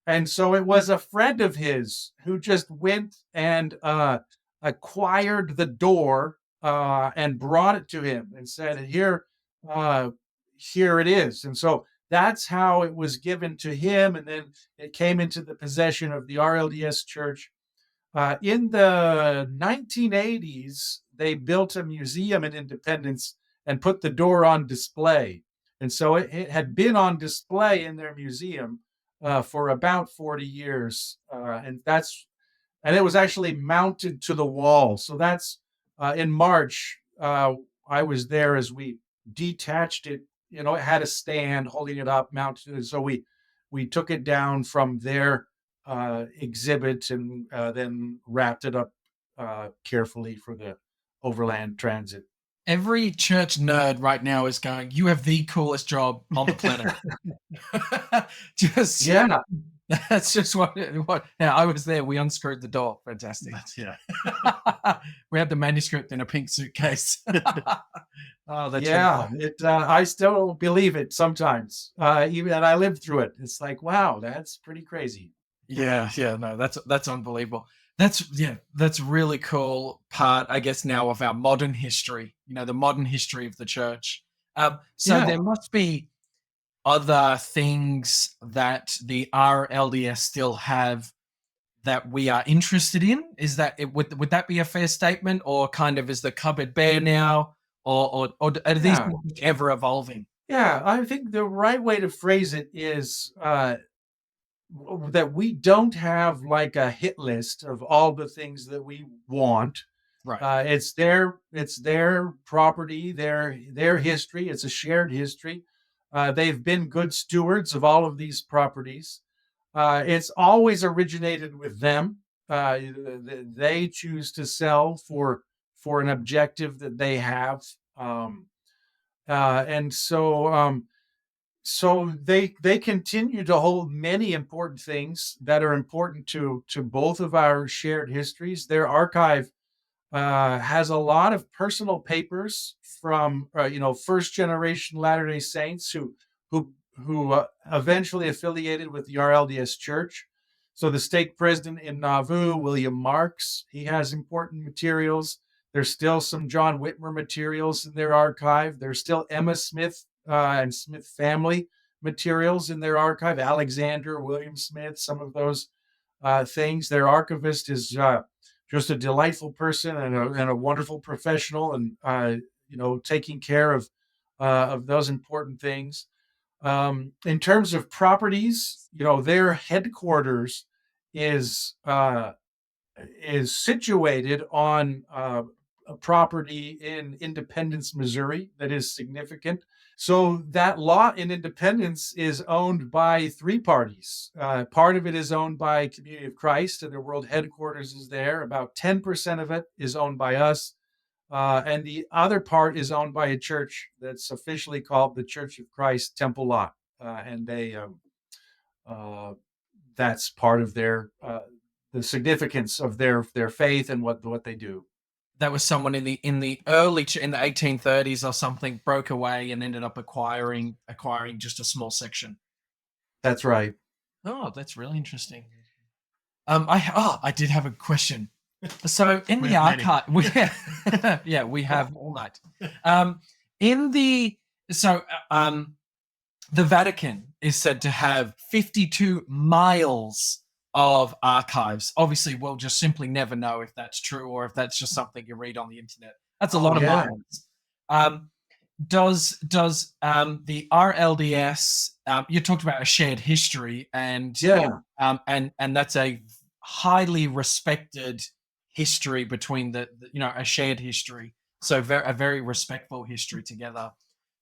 And so it was a friend of his who just went and acquired the door and brought it to him and said, here it is. And so that's how it was given to him. And then it came into the possession of the RLDS Church. In the 1980s, they built a museum in Independence and put the door on display. And so it had been on display in their museum for about 40 years. And it was actually mounted to the wall. So that's in March, I was there as we detached it. It had a stand holding it up, mounted it. So we took it down from their exhibit and then wrapped it up carefully for the overland transit. Every church nerd right now is going, you have the coolest job on the planet. That's just what. Now I was there. We unscrewed the door. Fantastic. Yeah. We had the manuscript in a pink suitcase. Oh, that's Yeah, really it. I still don't believe it sometimes. Even and I lived through it. It's like, wow, that's pretty crazy. yeah, no, that's unbelievable. That's really cool part, I guess, now of our modern history. The modern history of the church. So Yeah. there must be other things that the RLDS still have that we are interested in. Is that would that be a fair statement, or kind of is the cupboard bare now, or are these Yeah. things ever evolving? Yeah, I think the right way to phrase it is that we don't have like a hit list of all the things that we want. Right. It's their property, their history. It's a shared history. They've been good stewards of all of these properties. It's always originated with them. They choose to sell for an objective that they have, and so they continue to hold many important things that are important to both of our shared histories. Their archive has a lot of personal papers from first generation Latter-day Saints who eventually affiliated with the RLDS Church. So the stake president in Nauvoo, William Marks, he has important materials. There's still some John Whitmer materials in their archive. There's still Emma Smith and Smith family materials in their archive. Alexander, William Smith, some of those things. Their archivist is just a delightful person and a wonderful professional, and taking care of those important things. In terms of properties, their headquarters is situated on a property in Independence, Missouri, that is significant. So that lot in Independence is owned by three parties. Part of it is owned by Community of Christ, and their world headquarters is there. About 10% of it is owned by us. And the other part is owned by a church that's officially called the Church of Christ Temple Lot. And that's part of the significance of their faith and what they do. That was someone in the 1830s or something broke away and ended up acquiring just a small section. That's right. Oh, that's really interesting. I did have a question. So in the archive, we have all night. The Vatican is said to have 52 miles of archives. Obviously, we'll just simply never know if that's true or if that's just something you read on the internet. That's a lot of miles. Does the RLDS? You talked about a shared history, and that's a highly respected history between a shared history. So a very respectful history together.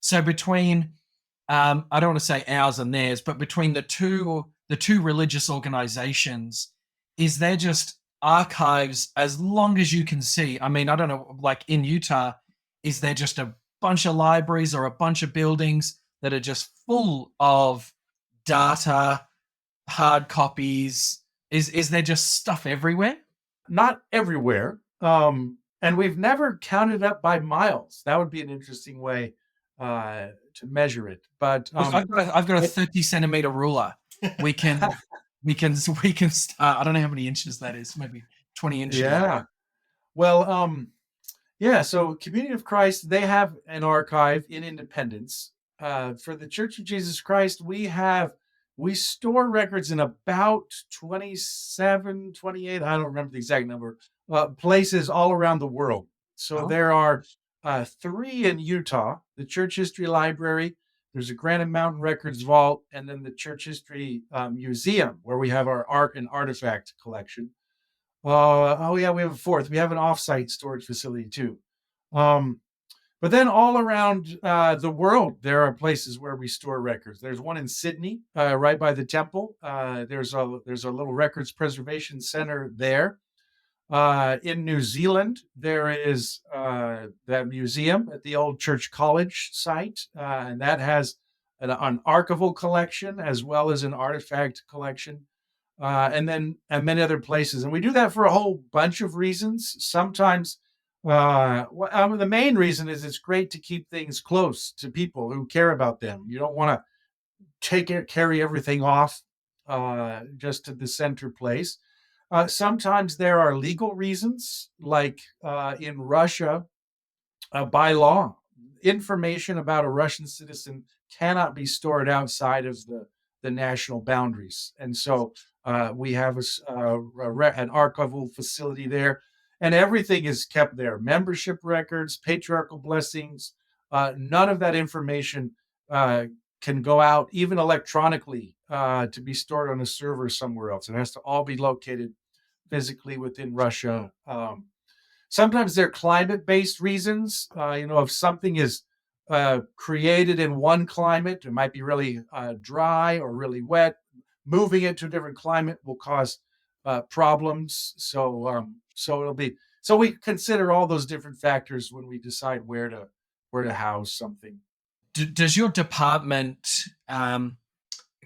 So between I don't want to say ours and theirs, but between the two religious organizations, is there just archives as long as you can see? I mean, I don't know, like in Utah, is there just a bunch of libraries or a bunch of buildings that are just full of data, hard copies? Is there just stuff everywhere? Not everywhere. And we've never counted up by miles. That would be an interesting way to measure it. But I've got a 30-centimeter ruler. We can start. I don't know how many inches that is. Maybe 20 inches. Yeah. Well, so Community of Christ, they have an archive in Independence. For the Church of Jesus Christ, we store records in about 27, 28, I don't remember the exact number, places all around the world. So there are 3 in Utah, the Church History Library, there's a Granite Mountain Records Vault, and then the Church History Museum, where we have our art and artifact collection. We have a 4th. We have an offsite storage facility too. But then all around the world, there are places where we store records. There's one in Sydney, right by the temple. There's a little records preservation center there. In New Zealand, there is that museum at the old Church College site, and that has an archival collection as well as an artifact collection. and many other places. And we do that for a whole bunch of reasons. Sometimes the main reason is it's great to keep things close to people who care about them. You don't want to carry everything off just to the center place. Sometimes there are legal reasons, like in Russia, by law, information about a Russian citizen cannot be stored outside of the national boundaries. And so we have an archival facility there, and everything is kept there. Membership records, patriarchal blessings, none of that information can go out, even electronically, to be stored on a server somewhere else. It has to all be located physically within Russia. Sometimes they're climate-based reasons. If something is created in one climate, it might be really dry or really wet. Moving it to a different climate will cause problems. So we consider all those different factors when we decide where to house something. Does your department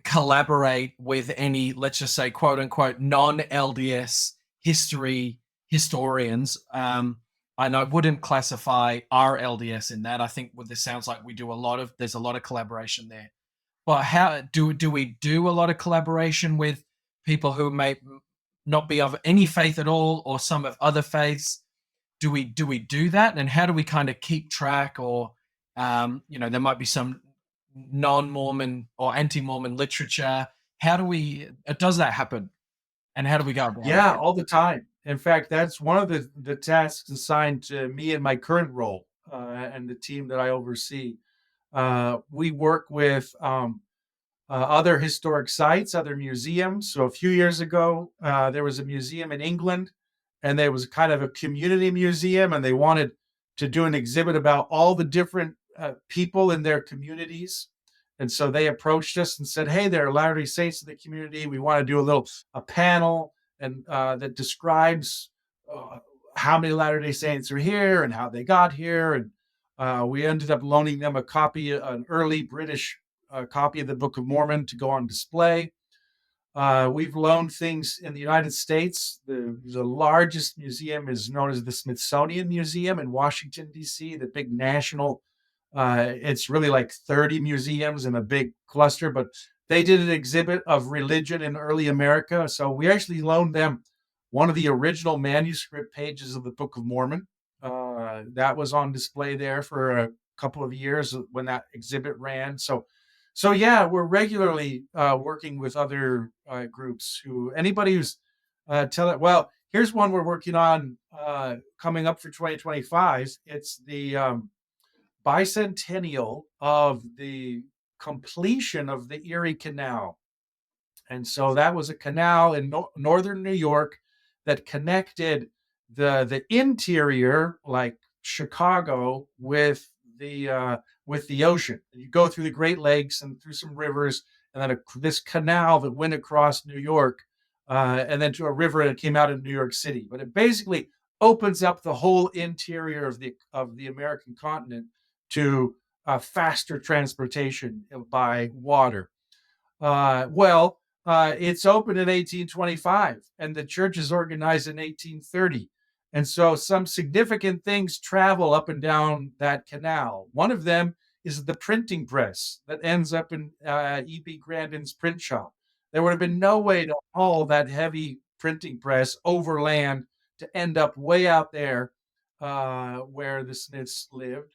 collaborate with any, let's just say, quote unquote, non-LDS historians? And I wouldn't classify our LDS in that. I think what this sounds like there's a lot of collaboration there. But how do we do a lot of collaboration with people who may not be of any faith at all, or some of other faiths? Do we do that? And how do we kind of keep track? Or there might be some non-Mormon or anti-Mormon literature. Does that happen? And how do we go about it? Yeah, all the time. In fact, that's one of the tasks assigned to me in my current role and the team that I oversee. We work with other historic sites, other museums. So a few years ago, there was a museum in England, and there was kind of a community museum, and they wanted to do an exhibit about all the different people in their communities. And so they approached us and said, "Hey, there are Latter-day Saints in the community. We want to do a panel and that describes how many Latter-day Saints are here and how they got here." And we ended up loaning them an early British copy of the Book of Mormon to go on display. We've loaned things in the United States. The largest museum is known as the Smithsonian Museum in Washington, D.C., the big national. It's really like 30 museums in a big cluster, but they did an exhibit of religion in early America. So we actually loaned them one of the original manuscript pages of the Book of Mormon. That was on display there for a couple of years when that exhibit ran. So yeah, we're regularly working with other groups. Anybody who's well, here's one we're working on coming up for 2025. It's the bicentennial of the completion of the Erie Canal. And so that was a canal in northern New York that connected the interior, like Chicago, with the ocean. You go through the Great Lakes and through some rivers, and then this canal that went across New York, and then to a river that came out of New York City. But it basically opens up the whole interior of the American continent to faster transportation by water. It's opened in 1825, and the church is organized in 1830. And so some significant things travel up and down that canal. One of them is the printing press that ends up in E.B. Grandin's print shop. There would have been no way to haul that heavy printing press overland to end up way out there where the Smiths lived.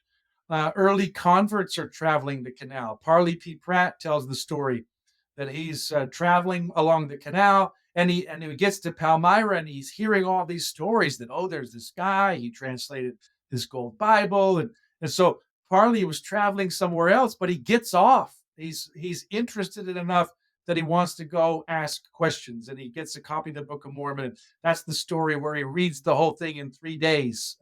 Early converts are traveling the canal. Parley P. Pratt tells the story that he's traveling along the canal, and he gets to Palmyra, and he's hearing all these stories that, there's this guy, he translated this gold Bible. And so Parley was traveling somewhere else, but he gets off. He's interested in enough that he wants to go ask questions, and he gets a copy of the Book of Mormon. That's the story where he reads the whole thing in 3 days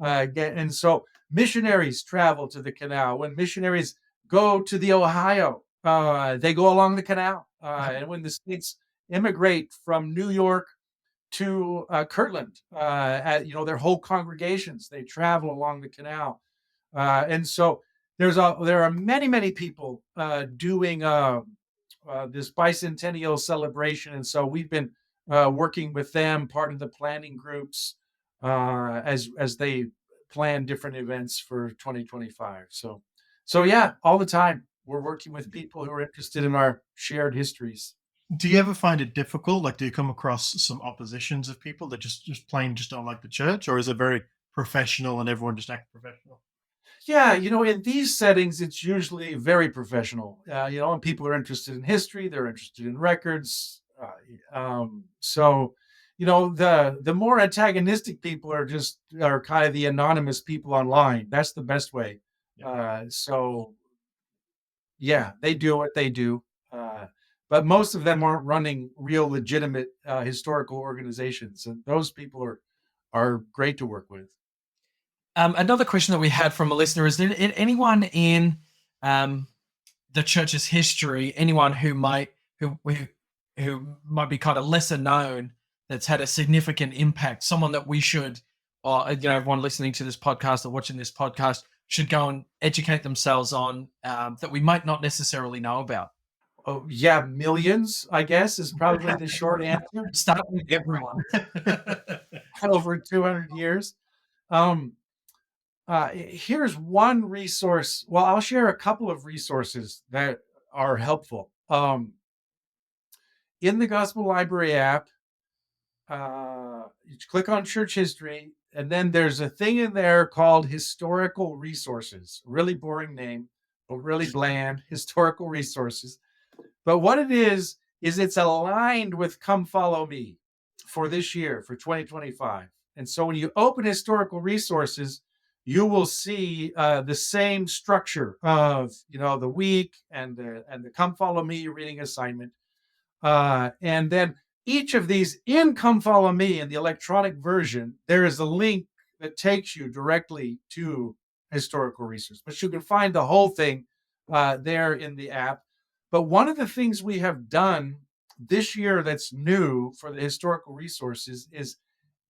and so missionaries travel to the canal. When missionaries go to the Ohio, they go along the canal. And when the Saints immigrate from New York to Kirtland, their whole congregations, they travel along the canal. And so there are many, many people doing this bicentennial celebration, and so we've been working with them, part of the planning groups, as they plan different events for 2025. So yeah, all the time we're working with people who are interested in our shared histories. Do you ever find it difficult? Like, do you come across some oppositions of people that just plain just don't like the church, or is it very professional and everyone just acts professional? Yeah, in these settings, it's usually very professional. And people are interested in history, they're interested in records. So, the more antagonistic people are kind of the anonymous people online. That's the best way. So, yeah, they do what they do. But most of them aren't running real legitimate historical organizations, and those people are great to work with. Another question that we had from a listener is: there anyone in the church's history, anyone who might be kind of lesser known, that's had a significant impact, someone that we should, or everyone listening to this podcast or watching this podcast should go and educate themselves on, that we might not necessarily know about? Oh yeah, millions, I guess, is probably the short answer. Start with everyone. Over 200 years. Here's one resource. Well, I'll share a couple of resources that are helpful. In the Gospel Library app, you click on church history, and then there's a thing in there called historical resources. Really boring name, but really bland. Historical resources. But what it is it's aligned with Come Follow Me for this year, for 2025. And so when you open historical resources, you will see the same structure of the week and the Come Follow Me reading assignment, and then each of these in Come Follow Me in the electronic version, there is a link that takes you directly to historical resources. But you can find the whole thing there in the app. But one of the things we have done this year that's new for the historical resources is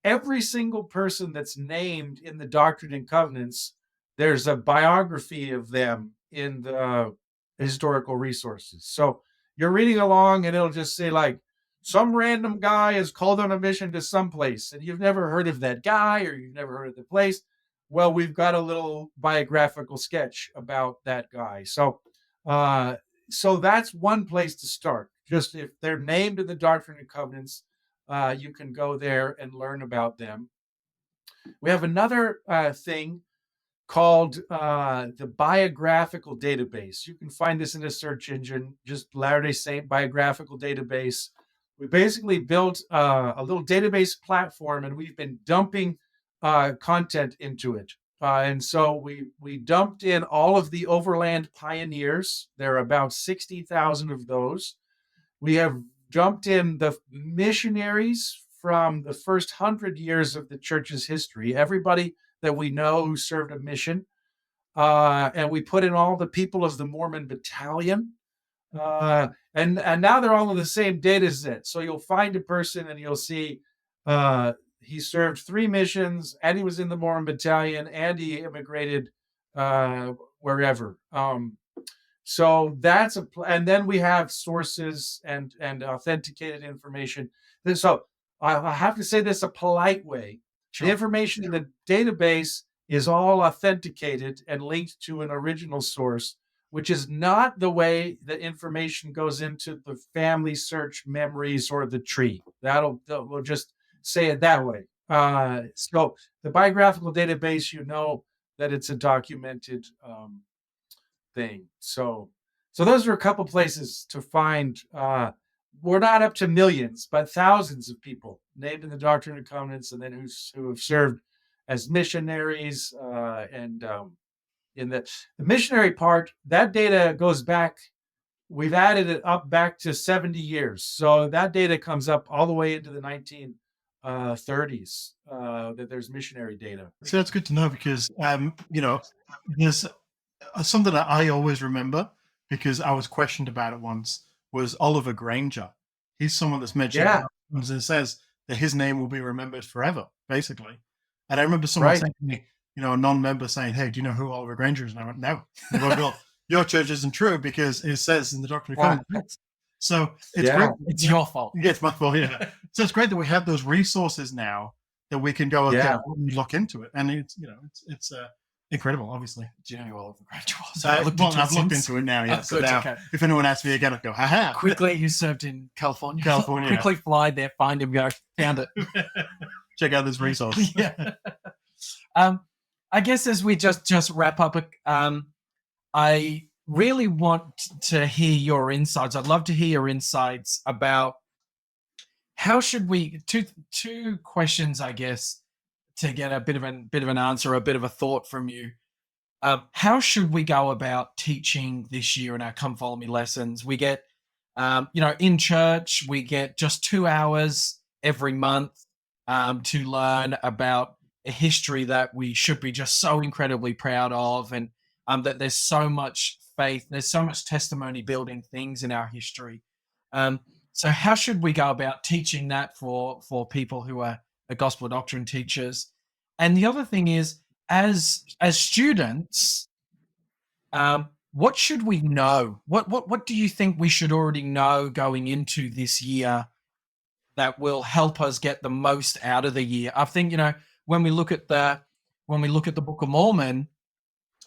every single person that's named in the Doctrine and Covenants, there's a biography of them in the historical resources. So you're reading along and it'll just say like, some random guy is called on a mission to someplace and you've never heard of that guy or you've never heard of the place. Well, we've got a little biographical sketch about that guy. So that's one place to start. Just if they're named in the Doctrine and Covenants, you can go there and learn about them. We have another thing called the Biographical Database. You can find this in a search engine, just Latter-day Saint Biographical Database. We basically built a little database platform, and we've been dumping content into it. And so we dumped in all of the overland pioneers. There are about 60,000 of those. We have dumped in the missionaries from the first 100 years of the church's history, everybody that we know who served a mission. And we put in all the people of the Mormon battalion. And now they're all in the same data set. So you'll find a person and you'll see he served 3 missions, and he was in the Mormon battalion, and he immigrated wherever. So that's and then we have sources and authenticated information. So I have to say this a polite way. Sure. The information in the database is all authenticated and linked to an original source, which is not the way the information goes into the family search memories or the tree. We'll just say it that way. So the biographical database, that it's a documented thing. So those are a couple places to find. We're not up to millions, but thousands of people named in the Doctrine and Covenants, and then who have served as missionaries. And in the missionary part, that data goes back. We've added it up back to 70 years. So that data comes up all the way into the 1930s, that there's missionary data. So that's good to know because, there's something that I always remember because I was questioned about it once was Oliver Granger. He's someone that's mentioned and says that his name will be remembered forever, basically. And I remember someone saying to me, a non-member saying, "Hey, do you know who Oliver Granger is?" And I went, "No." Well, your church isn't true because it says in the Doctrine and Covenants So it's Yeah. great. It's your fault. Yeah, it's my fault. Yeah. So it's great that we have those resources now that we can go, okay, Yeah. let me look into it. And it's incredible, obviously. Do you know who Oliver Grange was? Have you I've looked since? into it now, yeah. Oh, So good, now, okay. if anyone asks me again, I'll go, haha. Quickly, you served in California. California. Quickly fly there, find him, go, found it. Check out this resource. Yeah. I guess as we just wrap up, I really want to hear your insights. I'd love to hear your insights about how should we two questions, I guess, to get a bit of an answer, a bit of a thought from you. How should we go about teaching this year in our Come Follow Me lessons? We get, in church, we get just 2 hours every month to learn about a history that we should be just so incredibly proud of, and that there's so much faith, there's so much testimony building things in our history. So how should we go about teaching that for people who are gospel doctrine teachers? And the other thing is, as students, what should we know? What do you think we should already know going into this year that will help us get the most out of the year? I think, when we look at the Book of Mormon,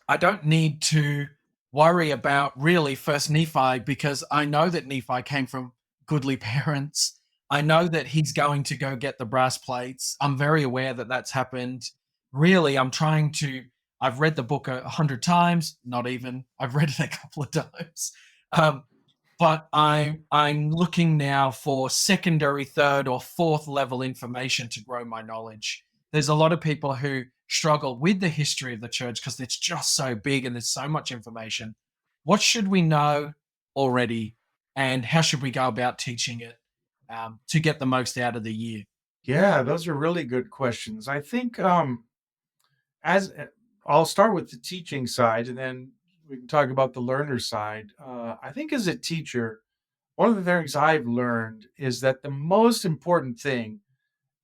I don't need to worry about really First Nephi, because I know that Nephi came from goodly parents. I know that he's going to go get the brass plates. I'm very aware that that's happened. Really, I've read the book 100 times, not even. I've read it a couple of times. But I'm looking now for secondary, third, or fourth level information to grow my knowledge. There's a lot of people who struggle with the history of the church because it's just so big and there's so much information. What should we know already, and how should we go about teaching it to get the most out of the year? Yeah, those are really good questions. I think as I'll start with the teaching side, and then we can talk about the learner side. I think as a teacher, one of the things I've learned is that the most important thing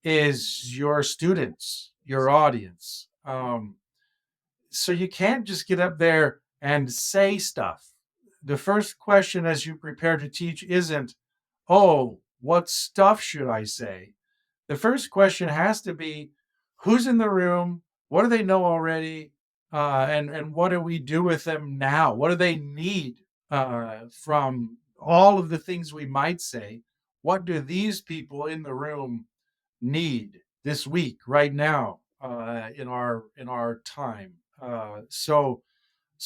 is your students, your audience. So you can't just get up there and say stuff. The first question as you prepare to teach isn't, oh, what stuff should I say? The first question has to be, who's in the room? What do they know already? And what do we do with them now? What do they need from all of the things we might say? What do these people in the room need this week, right now, in our time? So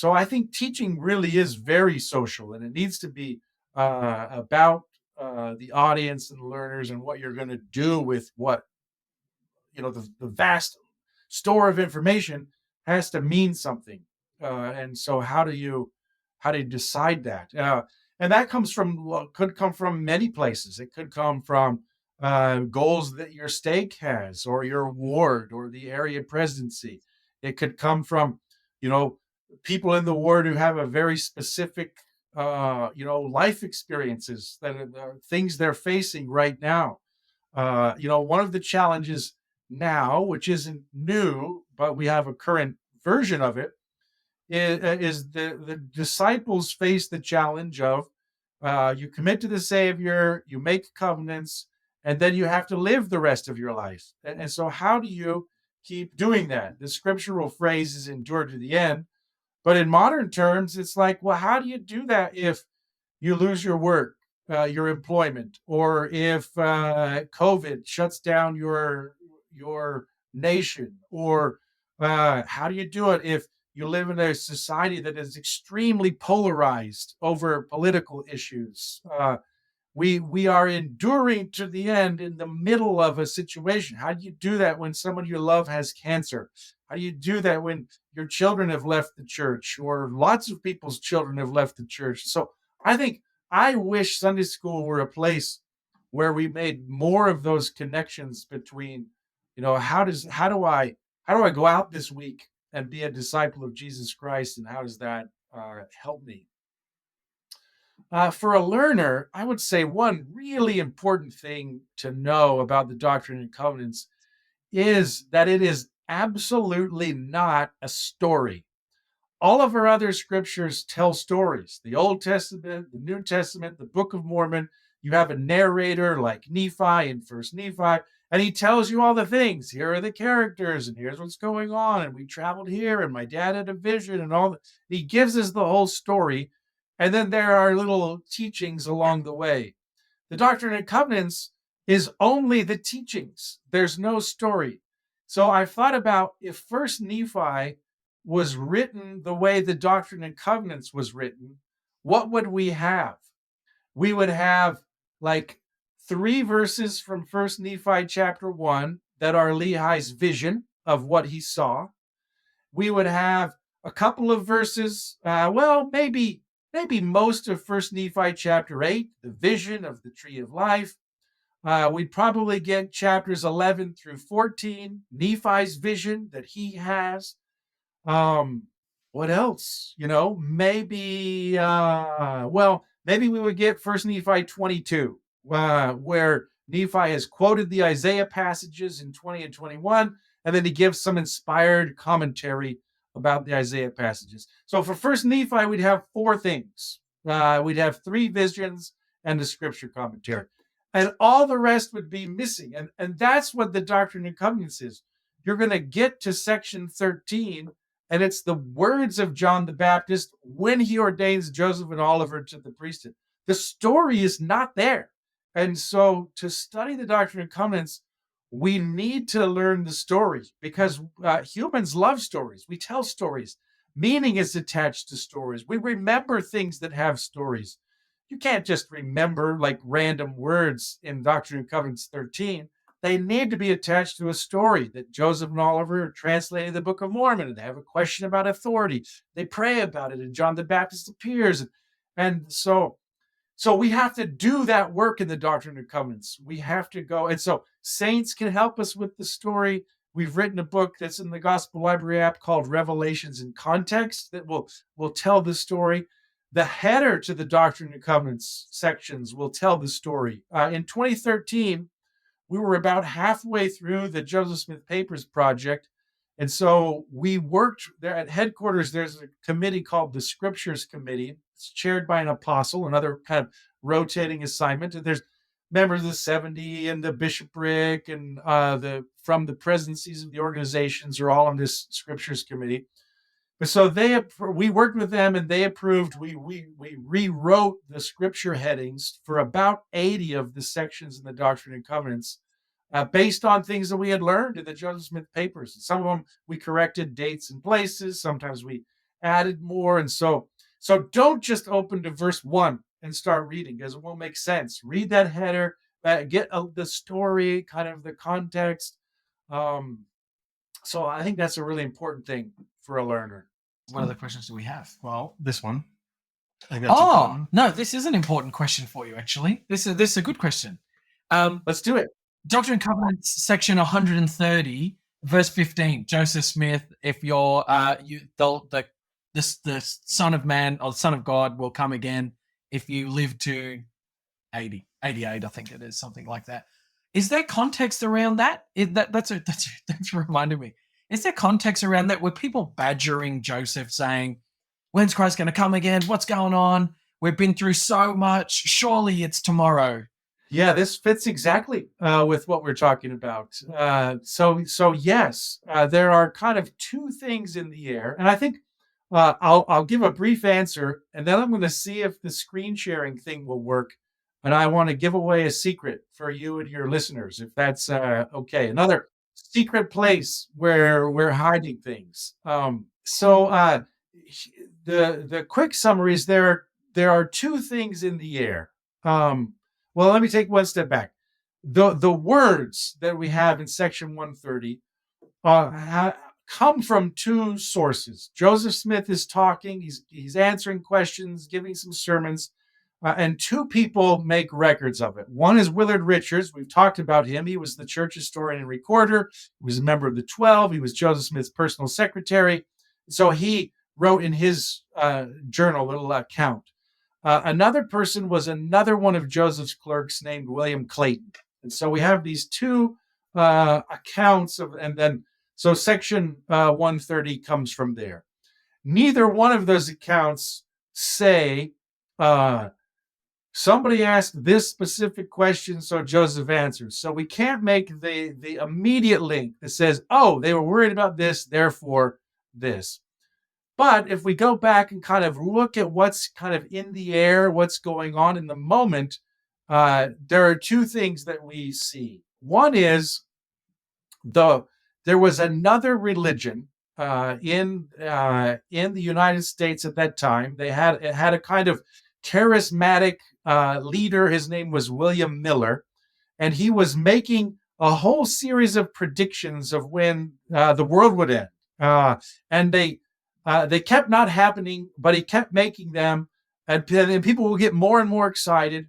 I think teaching really is very social, and it needs to be about the audience and the learners and what you're going to do with what the vast store of information has to mean something. And so how do you decide that? And that could come from many places. It could come from goals that your stake has, or your ward, or the area presidency. It could come from people in the ward who have a very specific life experiences, that are things they're facing right now. One of the challenges now, which isn't new, but we have a current version of it, is the disciples face the challenge of you commit to the Savior, you make covenants, and then you have to live the rest of your life. And so how do you keep doing that? The scriptural phrase is endure to the end. But in modern terms, it's like, well, how do you do that if you lose your work, your employment, or if COVID shuts down your nation, or how do you do it if you live in a society that is extremely polarized over political issues? We are enduring to the end in the middle of a situation. How do you do that when someone you love has cancer? How do you do that when your children have left the church, or lots of people's children have left the church? So I wish Sunday school were a place where we made more of those connections between, how do I go out this week and be a disciple of Jesus Christ, and how does that help me? For a learner, I would say one really important thing to know about the Doctrine and Covenants is that it is absolutely not a story. all of our other scriptures tell stories. The Old Testament, the New Testament, the Book of Mormon, you have a narrator like Nephi in First Nephi, and he tells you all the things. Here are the characters, and here's what's going on, and we traveled here, and my dad had a vision, and all that. He gives us the whole story, and then there are little teachings along the way. The Doctrine and Covenants is only the teachings. There's no story. So I thought about if First Nephi was written the way the Doctrine and Covenants was written, what would we have? We would have like 3 verses from First Nephi chapter 1 that are Lehi's vision of what he saw. We would have a couple of verses, maybe most of First Nephi chapter 8, the vision of the tree of life. We'd probably get chapters 11 through 14, Nephi's vision that he has. What else? Maybe we would get First Nephi 22, where Nephi has quoted the Isaiah passages in 20 and 21, and then he gives some inspired commentary about the Isaiah passages. So for First Nephi, we'd have 4 things. We'd have 3 visions and a scripture commentary. And all the rest would be missing. And that's what the Doctrine and Covenants is. You're going to get to section 13, and it's the words of John the Baptist when he ordains Joseph and Oliver to the priesthood. The story is not there. And so to study the Doctrine and Covenants, we need to learn the story, because humans love stories. We tell stories. Meaning is attached to stories. We remember things that have stories. You can't just remember like random words in Doctrine and Covenants 13. They need to be attached to a story. That Joseph and Oliver are translating the Book of Mormon, and they have a question about authority. They pray about it, and John the Baptist appears. And so we have to do that work in the Doctrine and Covenants. We have to go. And so saints can help us with the story. We've written a book that's in the Gospel Library app called Revelations in Context that will tell the story. The header to the Doctrine and Covenants sections will tell the story. In 2013, we were about halfway through the Joseph Smith Papers project. And so we worked there at headquarters. There's a committee called the Scriptures Committee. It's chaired by an apostle, another kind of rotating assignment. And there's members of the 70 and the bishopric and from the presidencies of the organizations are all on this Scriptures Committee. So we worked with them, and they approved. We rewrote the scripture headings for about 80 of the sections in the Doctrine and Covenants, based on things that we had learned in the Joseph Smith Papers. Some of them we corrected dates and places. Sometimes we added more. And so don't just open to verse 1 and start reading, because it won't make sense. Read that header, get the story, kind of the context. So I think that's a really important thing for a learner. What other questions do we have? Well, this one. I think that's important. No, this is an important question for you, actually. This is a good question. Let's do it. Doctrine and Covenants, section 130, verse 15. Joseph Smith, if you're the Son of Man or the Son of God will come again if you live to 88, I think it is, something like that. Is there context around that? That's reminded me. Is there context around that? Were people badgering Joseph saying, when's Christ going to come again? What's going on? We've been through so much. Surely it's tomorrow. Yeah, this fits exactly with what we're talking about. So yes, there are kind of 2 things in the air. And I think I'll give a brief answer, and then I'm going to see if the screen sharing thing will work. And I want to give away a secret for you and your listeners, if that's okay. Another secret place where we're hiding things. The quick summary is there are 2 things in the air. Well, let me take one step back. The words that we have in section 130 come from 2 sources. Joseph Smith is talking. He's answering questions, giving some sermons. And 2 people make records of it. One is Willard Richards. We've talked about him. He was the church historian and recorder. He was a member of the 12. He was Joseph Smith's personal secretary. So he wrote in his journal a little account. Another person was another one of Joseph's clerks named William Clayton. And so we have these 2 accounts of, and then so section 130 comes from there. neither one of those accounts say somebody asked this specific question, so Joseph answers. So we can't make the immediate link that says, oh, they were worried about this, therefore this. But if we go back and kind of look at what's kind of in the air, what's going on in the moment, there are two things that we see. One is there was another religion in the United States at that time. It had a kind of charismatic leader. His name was William Miller, and he was making a whole series of predictions of when the world would end. And they kept not happening, but he kept making them, and people will get more and more excited.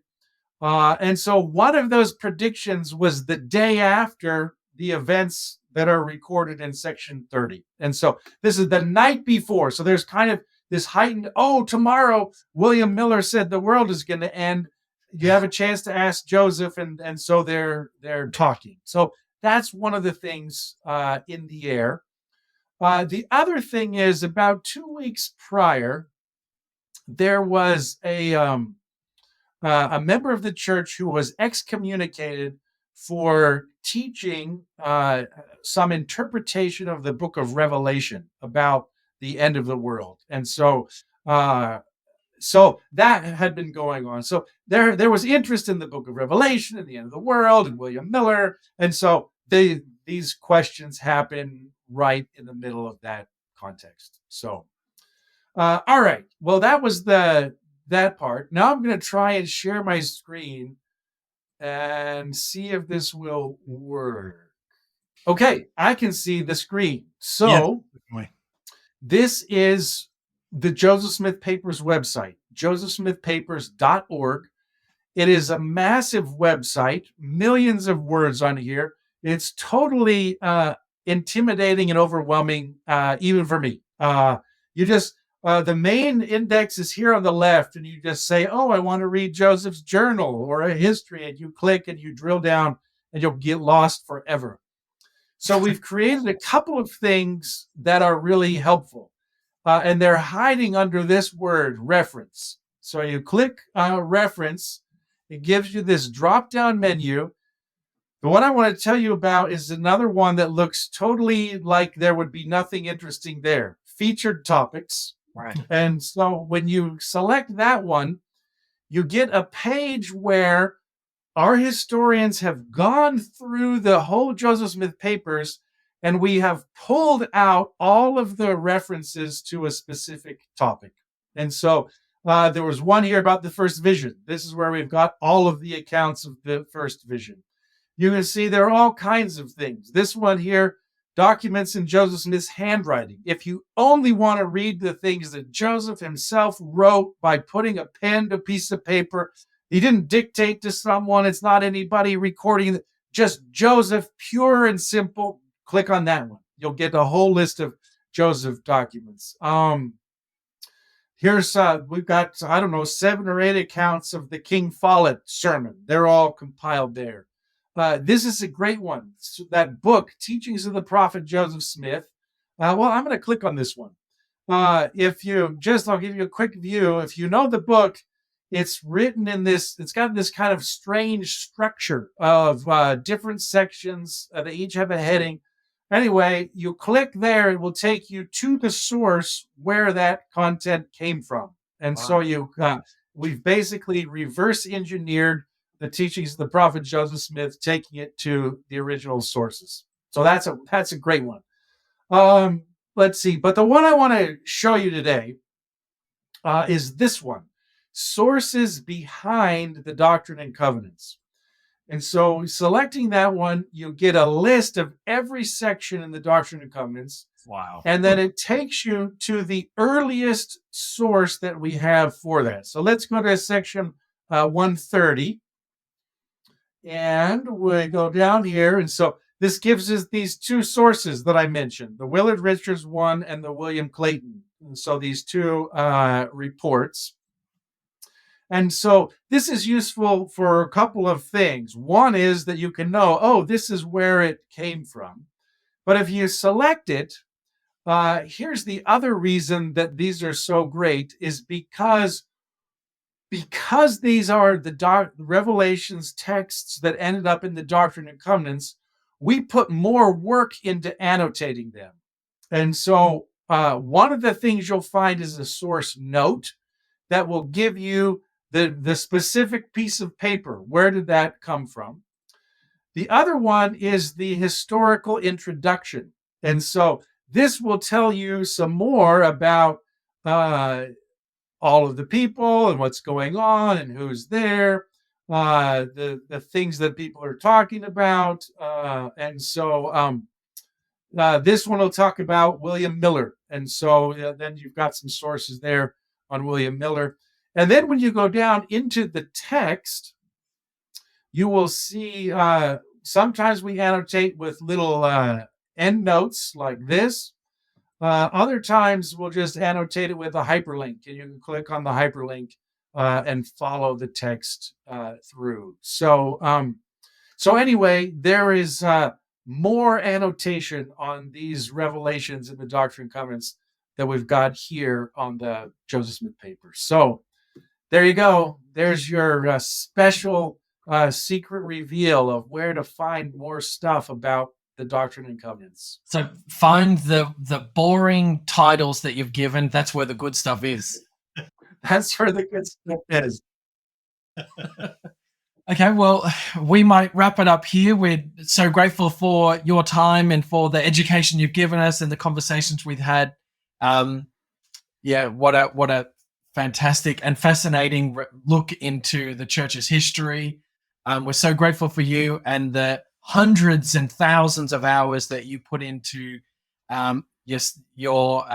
And so one of those predictions was the day after the events that are recorded in section 30. And so this is the night before. So there's kind of this heightened, oh, tomorrow, William Miller said the world is going to end. You have a chance to ask Joseph. And so they're talking. So that's one of the things in the air. The other thing is about 2 weeks prior, there was a member of the church who was excommunicated for teaching some interpretation of the book of Revelation about the end of the world. And so that had been going on. So there was interest in the book of Revelation and the end of the world and William Miller. And so these questions happen right in the middle of that context. So, all right. Well, that was that part. Now I'm going to try and share my screen and see if this will work. Okay, I can see the screen. So this is the Joseph Smith Papers website, josephsmithpapers.org. It is a massive website, millions of words on here. It's totally intimidating and overwhelming, even for me. The main index is here on the left, and you just say, oh, I want to read Joseph's journal or a history, and you click and you drill down, and you'll get lost forever. So we've created a couple of things that are really helpful, and they're hiding under this word, reference. So you click reference, it gives you this drop-down menu. The one I want to tell you about is another one that looks totally like there would be nothing interesting there. Featured topics. Right. And so when you select that one, you get a page where our historians have gone through the whole Joseph Smith Papers, and we have pulled out all of the references to a specific topic. And so there was one here about the first vision. This is where we've got all of the accounts of the first vision. You can see there are all kinds of things. This one here, documents in Joseph Smith's handwriting. If you only want to read the things that Joseph himself wrote by putting a pen to a piece of paper, he didn't dictate to someone. It's not anybody recording. Just Joseph, pure and simple. Click on that one. You'll get a whole list of Joseph documents. Here's we've got 7 or 8 accounts of the King Follett sermon. They're all compiled there. This is a great one. So that book, Teachings of the Prophet Joseph Smith. I'm going to click on this one. I'll give you a quick view. If you know the book, it's written in this, it's got this kind of strange structure of different sections. They each have a heading. Anyway, you click there, it will take you to the source where that content came from. And so we've basically reverse engineered the teachings of the prophet Joseph Smith, taking it to the original sources. So that's a great one. Let's see. But the one I want to show you today is this one, Sources Behind the Doctrine and Covenants. And so selecting that one, you get a list of every section in the Doctrine and Covenants. Wow. And then it takes you to the earliest source that we have for that. So let's go to section 130. And we go down here. And so this gives us these 2 sources that I mentioned, the Willard Richards one and the William Clayton. And so these 2 reports. And so this is useful for a couple of things. One is that you can know, this is where it came from. But if you select it, here's the other reason that these are so great is because these are the Revelations texts that ended up in the Doctrine and Covenants, we put more work into annotating them. And so one of the things you'll find is a source note that will give you the specific piece of paper. Where did that come from? The other one is the historical introduction. And so this will tell you some more about all of the people and what's going on and who's there, the things that people are talking about. And so this one will talk about William Miller. And so then you've got some sources there on William Miller. And then when you go down into the text, you will see sometimes we annotate with little end notes like this. Other times we'll just annotate it with a hyperlink, and you can click on the hyperlink and follow the text through. So anyway, there is more annotation on these revelations in the Doctrine and Covenants that we've got here on the Joseph Smith papers. So there you go. There's your special secret reveal of where to find more stuff about the Doctrine and Covenants. So find the boring titles that you've given. That's where the good stuff is. That's where the good stuff is. Okay, well, we might wrap it up here. We're so grateful for your time and for the education you've given us and the conversations we've had. What a fantastic and fascinating look into the church's history. We're so grateful for you and the hundreds and thousands of hours that you put into your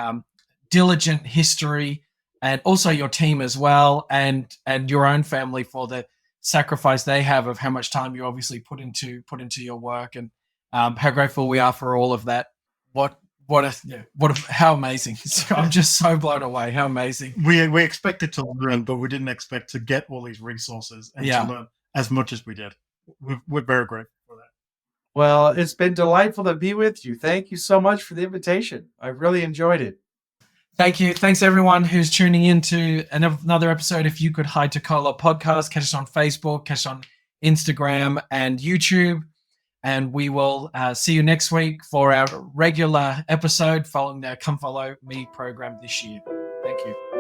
diligent history, and also your team as well, and your own family for the sacrifice they have of how much time you obviously put into your work, and how grateful we are for all of that. How amazing. So I'm just so blown away. How amazing. We expected to learn, but we didn't expect to get all these resources and to learn as much as we did. We're very grateful for that. Well, it's been delightful to be with you. Thank you so much for the invitation. I really enjoyed it. Thank you. Thanks everyone who's tuning in to another episode. If you could hide to Kolob podcast, catch us on Facebook, catch us on Instagram and YouTube. And we will see you next week for our regular episode following the Come Follow Me program this year. Thank you.